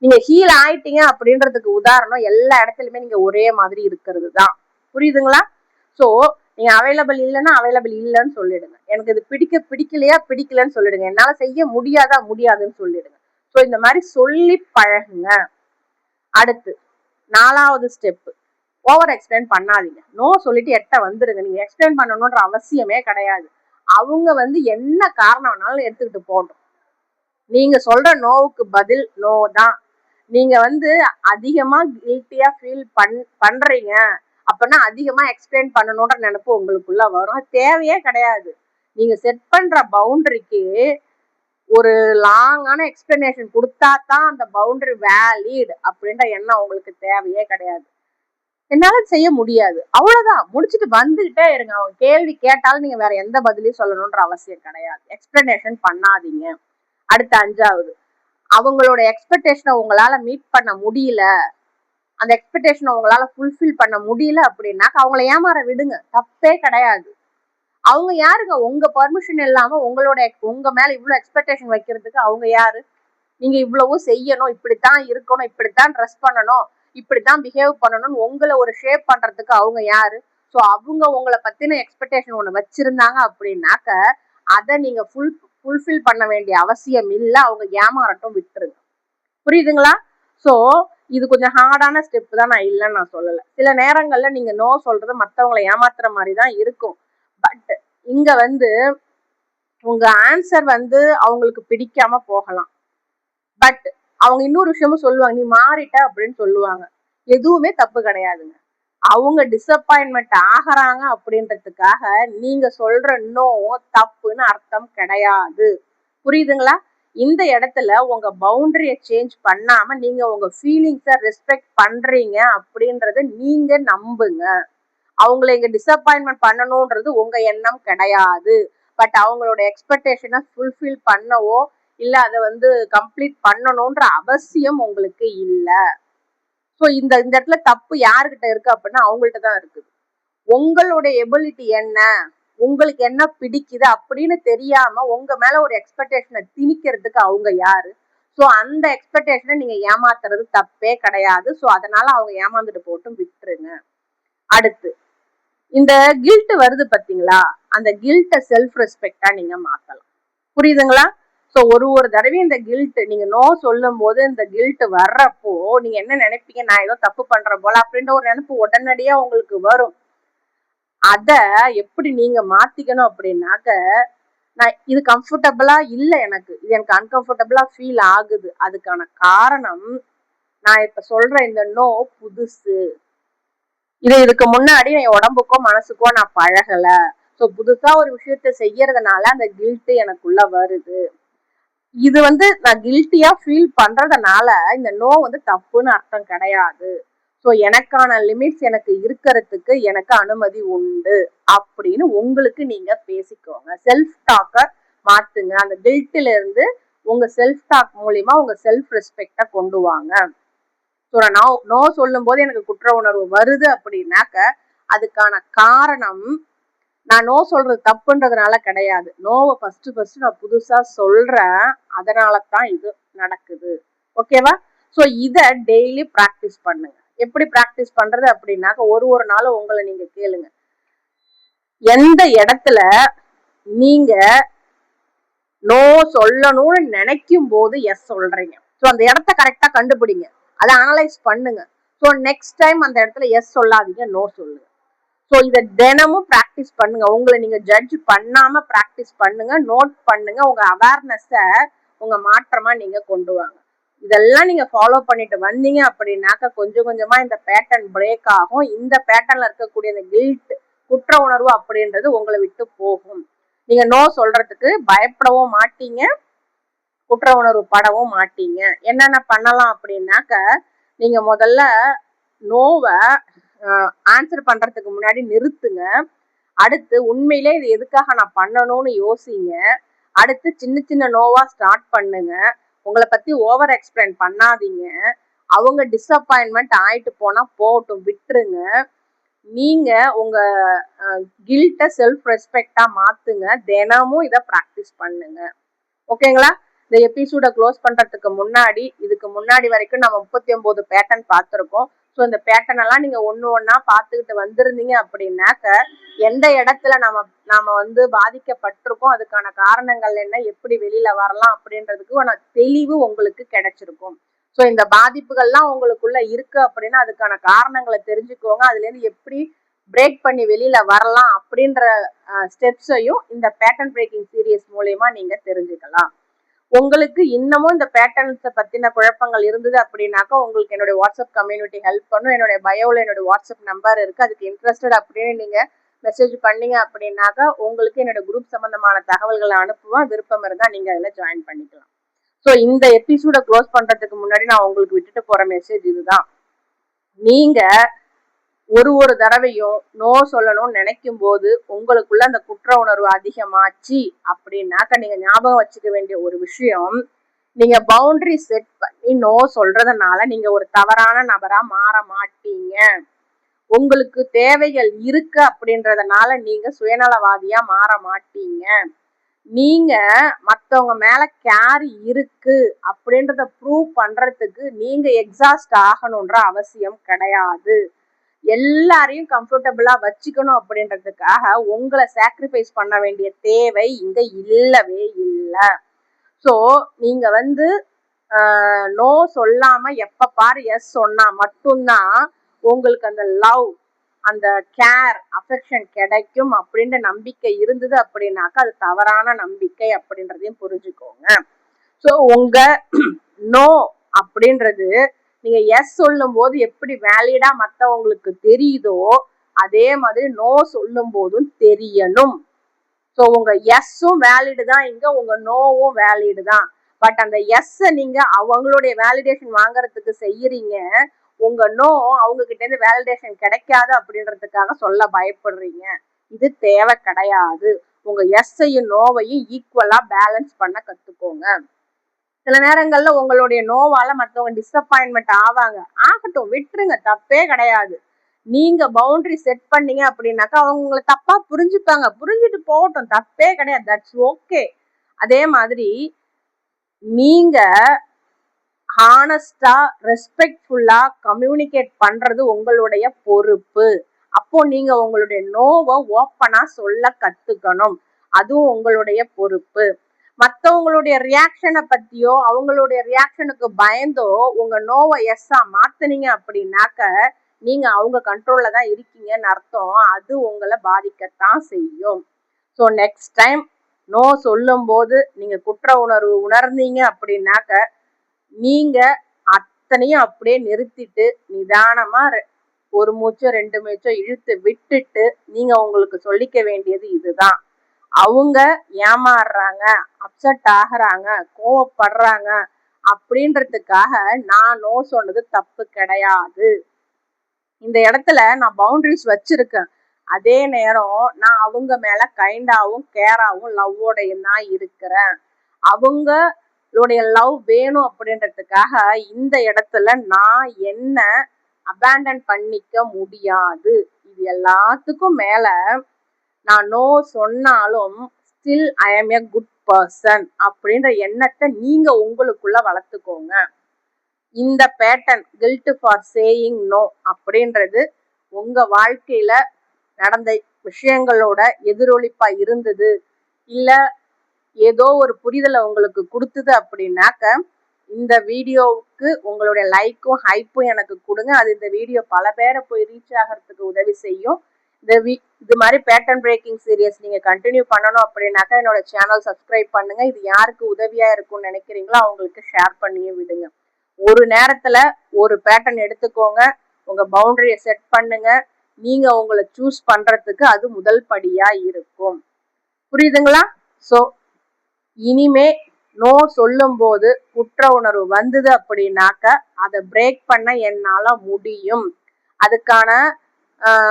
நீங்க ஹீல் ஆயிட்டீங்க அப்படின்றதுக்கு உதாரணம் எல்லா இடத்துலயுமே நீங்க ஒரே மாதிரி இருக்கிறது தான். புரியுதுங்களா? ஸோ நீங்க அவைலபிள் இல்லைன்னா அவைலபிள் இல்லைன்னு சொல்லிடுங்க. எனக்கு இது பிடிக்கலையா பிடிக்கலன்னு சொல்லிடுங்க. என்னால செய்ய முடியாதா முடியாதுன்னு சொல்லிடுங்க. ஸோ இந்த மாதிரி சொல்லி பழகுங்க. அடுத்து 4வது ஸ்டெப், ஓவர் எக்ஸ்பிளைன் பண்ணாதீங்க. நோ சொல்லிட்டு எட்ட வந்துருங்க. நீங்க எக்ஸ்பிளைன் பண்ணணும்ன்ற அவசியமே கிடையாது. அவங்க என்ன காரணம்னாலும் எடுத்துக்கிட்டு போட்டோம். நீங்க சொல்ற நோவுக்கு பதில் நோ தான். நீங்க அதிகமா கில்ட்டியா ஃபீல் பண்றீங்க அப்படின்னா அதிகமா எக்ஸ்பிளைன் பண்ணணும்ன்ற நினைப்பு உங்களுக்குள்ள வரும். அது தேவையே கிடையாது. நீங்க செட் பண்ற பவுண்டரிக்கு ஒரு லாங்கான எக்ஸ்பிளனேஷன் கொடுத்தா தான் அந்த பவுண்டரி வேலிட் அப்படின்ற எண்ணம் உங்களுக்கு தேவையே கிடையாது. என்னால செய்ய முடியாது, அவ்வளவுதான், முடிச்சுட்டு வந்துகிட்டே இருங்க. அவங்க கேள்வி கேட்டாலும் நீங்க வேற எந்த பதிலையும் சொல்லணும்ன்ற அவசியம் கிடையாது. எக்ஸ்பிளனேஷன் பண்ணாதீங்க. அடுத்த 5வது, அவங்களோட எக்ஸ்பெக்டேஷனை உங்களால மீட் பண்ண முடியல, அந்த எக்ஸ்பெக்டேஷனை உங்களால ஃபுல்ஃபில் பண்ண முடியல அப்படின்னா அவங்கள ஏமாற விடுங்க, தப்பே கிடையாது. அவங்க யாருங்க உங்க பர்மிஷன் இல்லாம உங்க மேல இவ்வளவு எக்ஸ்பெக்டேஷன் வைக்கிறதுக்கு? அவங்க யாரு? நீங்க இவ்வளவு செய்யணும், இப்படித்தான் இருக்கணும், இப்படித்தான் ட்ரெஸ் பண்ணணும், இப்படித்தான் பிஹேவ் பண்ணணும்னு உங்களை ஒரு ஷேப் பண்றதுக்கு அவங்க யாரு? ஸோ அவங்க உங்களை பத்தின எக்ஸ்பெக்டேஷன் ஒண்ணு வச்சிருந்தாங்க அப்படின்னாக்க அதை நீங்க ஃபுல்ஃபில் பண்ண வேண்டிய அவசியம் இல்லை. அவங்க ஏமாறட்டும், விட்டுருங்க. புரியுதுங்களா? ஸோ இது கொஞ்சம் ஹார்டான ஸ்டெப் தான், நான் இல்லைன்னு நான் சொல்லலை. சில நேரங்கள்ல நீங்க நோ சொல்றது மற்றவங்களை ஏமாத்துற மாதிரி தான் இருக்கும். பட் இங்க உங்க ஆன்சர் அவங்களுக்கு பிடிக்காம போகலாம். பட் அவங்க இன்னொரு விஷயமும் சொல்லுவாங்க, நீ மாறிட்ட அப்படின்னு சொல்லுவாங்க. எதுவுமே தப்பு கிடையாதுங்க. அவங்க டிசப்பாயின்மெண்ட் ஆகிறாங்க அப்படின்றதுக்காக நீங்க சொல்ற நோ தப்புன்னு அர்த்தம் கிடையாது. புரியுதுங்களா? இந்த இடத்துல உங்க பவுண்டரிய சேஞ்ச் பண்ணாம நீங்க உங்க ஃபீலிங்ஸை ரெஸ்பெக்ட் பண்றீங்க அப்படின்றத நீங்க நம்புங்க. அவங்களை இங்க டிசப்பாயின்மெண்ட் பண்ணணும்ன்றது உங்க எண்ணம் கிடையாது. பட் அவங்களோட எக்ஸ்பெக்டேஷனை ஃபுல்ஃபில் பண்ணவோ இல்ல அதை கம்ப்ளீட் பண்ணணும்ன்ற அவசியம் உங்களுக்கு இல்லை. ஸோ இந்த இடத்துல தப்பு யாருக்கிட்ட இருக்கு அப்படின்னா அவங்கள்ட்ட தான் இருக்குது. உங்களோட எபிலிட்டி என்ன, உங்களுக்கு என்ன பிடிக்குது அப்படின்னு தெரியாம உங்க மேல ஒரு எக்ஸ்பெக்டேஷனை திணிக்கிறதுக்கு அவங்க யாரு? ஸோ அந்த எக்ஸ்பெக்டேஷனை நீங்க ஏமாத்துறது தப்பே கிடையாது. ஸோ அதனால அவங்க ஏமாந்துட்டு போட்டும், விட்டுருங்க. அடுத்து இந்த கில்ட் வருது பாத்தீங்களா, அந்த கில்ட்டை செல்ஃப் ரெஸ்பெக்டா நீங்க மாத்தலாம். புரியுதுங்களா? ஸோ ஒரு தடவையும் இந்த கில்ட் நீங்க நோ சொல்லும் போது இந்த கில்ட் வர்றப்போ நீங்க என்ன நினைப்பீங்க, நான் ஏதோ தப்பு பண்ற போல அப்படின்ற ஒரு நினைப்பு உடனடியா உங்களுக்கு வரும். அத எப்படி நீங்க மாத்திக்கணும் அப்படின்னாக்க, நான் இது கம்ஃபர்டபுளா இல்லை, எனக்கு இது எனக்கு அன்கம்ஃபர்டபுளா ஃபீல் ஆகுது. அதுக்கான காரணம் நான் இப்ப சொல்ற இந்த நோ புதுசு, இதுக்கு முன்னாடி என் உடம்புக்கோ மனசுக்கோ நான் பழகல. ஸோ புதுசா ஒரு விஷயத்த செய்யறதுனால அந்த கில்ட் எனக்குள்ள வருது. இது நான் கில்ட்டியா ஃபீல் பண்றதுனால இந்த நோ தப்புன்னு அர்த்தம் கிடையாது. ஸோ எனக்கான லிமிட்ஸ் எனக்கு இருக்கிறதுக்கு எனக்கு அனுமதி உண்டு அப்படின்னு உங்களுக்கு நீங்க பேசிக்கோங்க. செல்ஃப் டாக்கை மாத்துங்க. அந்த கில்ட்ல இருந்து உங்க செல்ஃப் டாக் மூலியமா உங்க செல்ஃப் ரெஸ்பெக்ட கொண்டு வாங்க. ஸோ நான் நோ சொல்லும் போது எனக்கு குற்ற உணர்வு வருது அப்படின்னாக்க அதுக்கான காரணம் நான் நோ சொல்றது தப்புன்றதுனால கிடையாது. நோவை ஃபர்ஸ்ட் நான் புதுசா சொல்றேன், அதனால தான் இது நடக்குது. ஓகேவா? ஸோ இதை டெய்லி ப்ராக்டிஸ் பண்ணுங்க. எப்படி ப்ராக்டிஸ் பண்றது அப்படின்னாக்க ஒரு நாளும் உங்களை நீங்க கேளுங்க, எந்த இடத்துல நீங்க நோ சொல்லணும்னு நினைக்கும் போது எஸ் சொல்றீங்க. ஸோ அந்த இடத்த கரெக்டா கண்டுபிடிங்க, அதை அனலைஸ் பண்ணுங்க. ஸோ நெக்ஸ்ட் டைம் அந்த இடத்துல எஸ் சொல்லாதீங்க, நோ சொல்லுங்க. ஸோ இதை தினமும் ப்ராக்டிஸ் பண்ணுங்க. உங்களை நீங்க ஜட்ஜ் பண்ணாம ப்ராக்டிஸ் பண்ணுங்க, நோட் பண்ணுங்க. உங்க அவேர்னஸை உங்க மாற்றமா நீங்க கொண்டு வாங்க. இதெல்லாம் நீங்க ஃபாலோ பண்ணிட்டு வந்தீங்க அப்படின்னாக்க கொஞ்சம் கொஞ்சமா இந்த பேட்டர்ன் பிரேக் ஆகும். இந்த பேட்டர்ன்ல இருக்கக்கூடிய இந்த கில்ட், குற்ற உணர்வு அப்படின்றது உங்களை விட்டு போகும். நீங்க நோ சொல்றதுக்கு பயப்படவும் மாட்டீங்க, குற்ற உணர்வு படவும் மாட்டீங்க. என்னென்ன பண்ணலாம் அப்படின்னாக்க, நீங்க முதல்ல நோவை ஆன்சர் பண்றதுக்கு முன்னாடி நிறுத்துங்க. அடுத்து உண்மையிலே இது எதுக்காக நான் பண்ணணும்னு யோசிங்க. அடுத்து சின்ன சின்ன நோவா ஸ்டார்ட் பண்ணுங்க. உங்களை பத்தி ஓவர் எக்ஸ்பிளைன் பண்ணாதீங்க. அவங்க டிசப்பாயின்மெண்ட் ஆயிட்டு போனா போகட்டும், விட்டுருங்க. நீங்க உங்க கில்ட்ட செல்ஃப் ரெஸ்பெக்டா மாத்துங்க. தினமும் இதை ப்ராக்டிஸ் பண்ணுங்க. ஓகேங்களா? இந்த எபிசோட க்ளோஸ் பண்றதுக்கு முன்னாடி, இதுக்கு முன்னாடி வரைக்கும் நம்ம 39 பேட்டர்ன் பார்த்துருக்கோம். ஸோ இந்த பேட்டர்ன் எல்லாம் நீங்க ஒண்ணா பார்த்துக்கிட்டு வந்திருந்தீங்க அப்படின்னாக்க எந்த இடத்துல நாம பாதிக்கப்பட்டிருக்கோம், அதுக்கான காரணங்கள் என்ன, எப்படி வெளியில வரலாம் அப்படின்றதுக்கு தெளிவு உங்களுக்கு கிடைச்சிருக்கும். ஸோ இந்த பாதிப்புகள்லாம் உங்களுக்குள்ள இருக்கு அப்படின்னா அதுக்கான காரணங்களை தெரிஞ்சுக்கோங்க. அதுல இருந்து எப்படி பிரேக் பண்ணி வெளியில வரலாம் அப்படின்ற ஸ்டெப்ஸையும் இந்த பேட்டர்ன் பிரேக்கிங் சீரியஸ் மூலயமா நீங்க தெரிஞ்சுக்கலாம். உங்களுக்கு இன்னமும் இந்த பேட்டர்ன்ஸை பத்தின குழப்பங்கள் இருந்தது அப்படின்னாக்கா உங்களுக்கு என்னுடைய வாட்ஸ்அப் கம்யூனிட்டி ஹெல்ப் பண்ணும். என்னுடைய பயோல என்னுடைய வாட்ஸ்அப் நம்பர் இருக்கு, அதுக்கு இன்ட்ரெஸ்டட் அப்படின்னு நீங்க மெசேஜ் பண்ணீங்க அப்படின்னாக்கா உங்களுக்கு என்னோட குரூப் சம்பந்தமான தகவல்களை அனுப்புவேன். விருப்பம் இருந்தா நீங்க அதுல ஜாயின் பண்ணிக்கலாம். ஸோ இந்த எபிசோட க்ளோஸ் பண்றதுக்கு முன்னாடி நான் உங்களுக்கு விட்டுட்டு போற மெசேஜ் இதுதான். நீங்க ஒரு தடவையும் நோ சொல்லணும்னு நினைக்கும் போது உங்களுக்குள்ள அந்த குற்ற உணர்வு அதிகமாச்சு அப்படின்னாக்க நீங்க ஞாபகம் வச்சுக்க வேண்டிய ஒரு விஷயம், நீங்க பவுண்டரி செட் பண்ணி நோ சொல்றதுனால நீங்க ஒரு தவறான நபரா மாற மாட்டீங்க. உங்களுக்கு தேவைகள் இருக்கு அப்படின்றதுனால நீங்க சுயநலவாதியா மாற மாட்டீங்க. நீங்க மத்தவங்க மேல கேர் இருக்கு அப்படின்றத ப்ரூவ் பண்றதுக்கு நீங்க எக்ஸாஸ்ட் ஆகணும்ன்ற அவசியம் கிடையாது. எல்லாரையும் கம்ஃபர்டபுளா வச்சுக்கணும் அப்படின்றதுக்காக உங்களை சாக்ரிஃபைஸ் பண்ண வேண்டிய தேவை இங்க இல்லவே இல்லை. ஸோ நீங்க நோ சொல்லாம எப்ப பாரு எஸ் சொன்னா மட்டும்தான் உங்களுக்கு அந்த லவ், அந்த கேர், அஃபெக்ஷன் கிடைக்கும் அப்படின்ற நம்பிக்கை இருந்தது அப்படின்னாக்கா அது தவறான நம்பிக்கை அப்படின்றதையும் புரிஞ்சுக்கோங்க. ஸோ உங்க நோ அப்படின்றது நீங்க எஸ் சொல்லும் போது எப்படி வேலிடா மற்றவங்களுக்கு தெரியுதோ அதே மாதிரி நோ சொல்லும் போதும் தெரியணும். ஸோ உங்க எஸ்ஸும் வேலிடு தான், இங்க உங்க நோவும் வேலிடு தான். பட் அந்த எஸ் நீங்க அவங்களுடைய வேலிடேஷன் வாங்குறதுக்கு செய்யறீங்க, உங்க நோ அவங்க கிட்ட இருந்து வேலிடேஷன் கிடைக்காது அப்படின்றதுக்காக சொல்ல பயப்படுறீங்க. இது தேவை கிடையாது. உங்க எஸ்ஸையும் நோவையும் ஈக்குவலா பேலன்ஸ் பண்ண கத்துக்கோங்க. சில நேரங்கள்ல உங்களுடைய நோவால மற்றவங்க டிசப்பாயின்மெண்ட் ஆவாங்க, ஆகட்டும், விட்டுருங்க, தப்பே கிடையாது. நீங்க பவுண்டரி செட் பண்ணீங்க அப்படின்னாக்கா அவங்க உங்களை தப்பா புரிஞ்சுப்பாங்க, புரிஞ்சுட்டு போகட்டும், தப்பே கிடையாது, தட்ஸ் ஓகே. அதே மாதிரி நீங்க ஹானஸ்டா ரெஸ்பெக்ட்ஃபுல்லா கம்யூனிகேட் பண்றது உங்களுடைய பொறுப்பு. அப்போ நீங்க உங்களுடைய நோவை ஓப்பனா சொல்ல கத்துக்கணும், அதுவும் உங்களுடைய பொறுப்பு. மற்றவங்களுடைய ரியாக்ஷனை பத்தியோ அவங்களுடைய ரியாக்ஷனுக்கு பயந்தோ உங்க நோவை எஸ்ஸா மாத்துனீங்க அப்படின்னாக்க நீங்க அவங்க கண்ட்ரோல்ல தான் இருக்கீங்கன்னு அர்த்தம். அது உங்களை பாதிக்கத்தான் செய்யும். ஸோ நெக்ஸ்ட் டைம் நோ சொல்லும் போது நீங்க குற்ற உணர்வு உணர்ந்தீங்க அப்படின்னாக்க நீங்க அத்தனையும் அப்படியே நிறுத்திட்டு நிதானமா ஒரு மூச்சோ 2 மூச்சோ இழுத்து விட்டுட்டு நீங்க உங்களுக்கு சொல்லிக்க வேண்டியது இதுதான். அவங்க ஏமாறுறாங்க, அப்செட் ஆகுறாங்க, கோவப்படுறாங்க அப்படின்றதுக்காக நான் நோ சொன்னது தப்பு கிடையாது. இந்த இடத்துல நான் பவுண்டரிஸ் வச்சிருக்கேன், அதே நேரம் நான் அவங்க மேல கைண்டாவும் கேராவும் லவ்வோடையும் தான் இருக்கிறேன். அவங்களுடைய லவ் வேணும் அப்படின்றதுக்காக இந்த இடத்துல நான் என்ன அபேண்டன் பண்ணிக்க முடியாது. இது எல்லாத்துக்கும் மேல நான் நோ சொன்னாலும் ஸ்டில் ஐ ஆம் எ குட் பர்சன் அப்படின்ற எண்ணத்தை நீங்க உங்களுக்குள்ள வளர்த்துக்கோங்க. இந்த pattern guilt for saying no அப்படின்றது உங்க வாழ்க்கையில நடந்த விஷயங்களோட எதிரொலிப்பா இருந்தது, இல்ல ஏதோ ஒரு புரிதலை உங்களுக்கு கொடுத்தது அப்படின்னாக்க இந்த வீடியோவுக்கு உங்களுடைய லைக்கும் ஹைப்பும் எனக்கு கொடுங்க. அது இந்த வீடியோ பல பேரை போய் ரீச் ஆகிறதுக்கு உதவி செய்யும். இது மாதிரி பேட்டர்ன் பிரேக்கிங் சீரியஸ் நீங்க கண்டினியூ பண்ணணும் அப்படின்னாக்கா என்னோட சேனல் சப்ஸ்கிரைப் பண்ணுங்க. இது யாருக்கு உதவியா இருக்கும்னு நினைக்கிறீங்களோ அவங்களுக்கு ஷேர் பண்ணியே விடுங்க. ஒரு நேரத்துல ஒரு பேட்டர்ன் எடுத்துக்கோங்க, உங்க பவுண்டரியை செட் பண்ணுங்க. நீங்க உங்களை சூஸ் பண்றதுக்கு அது முதல் படியா இருக்கும். புரியுதுங்களா? ஸோ இனிமே நோ சொல்லும் போது குற்ற உணர்வு வந்தது அப்படின்னாக்க அதை பிரேக் பண்ண என்னால முடியும். அதுக்கான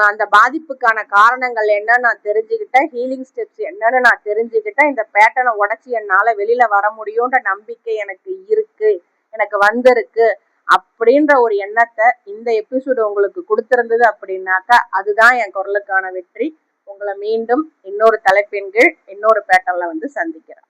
அந்த பாதிப்புக்கான காரணங்கள் என்னன்னு நான் தெரிஞ்சுக்கிட்டேன், ஹீலிங் ஸ்டெப்ஸ் என்னன்னு நான் தெரிஞ்சுக்கிட்டேன். இந்த பேட்டர்னை உடச்சி என்னால வெளியில வர முடியும்ன்ற நம்பிக்கை எனக்கு இருக்கு, எனக்கு வந்திருக்கு அப்படின்ற ஒரு எண்ணத்தை இந்த எபிசோடு உங்களுக்கு கொடுத்திருந்தது அப்படின்னாக்கா அதுதான் என் குரலுக்கான வெற்றி. உங்களை மீண்டும் இன்னொரு தலைப்பின் கீழ் இன்னொரு பேட்டர்ன்ல வந்து சந்திக்கிறேன்.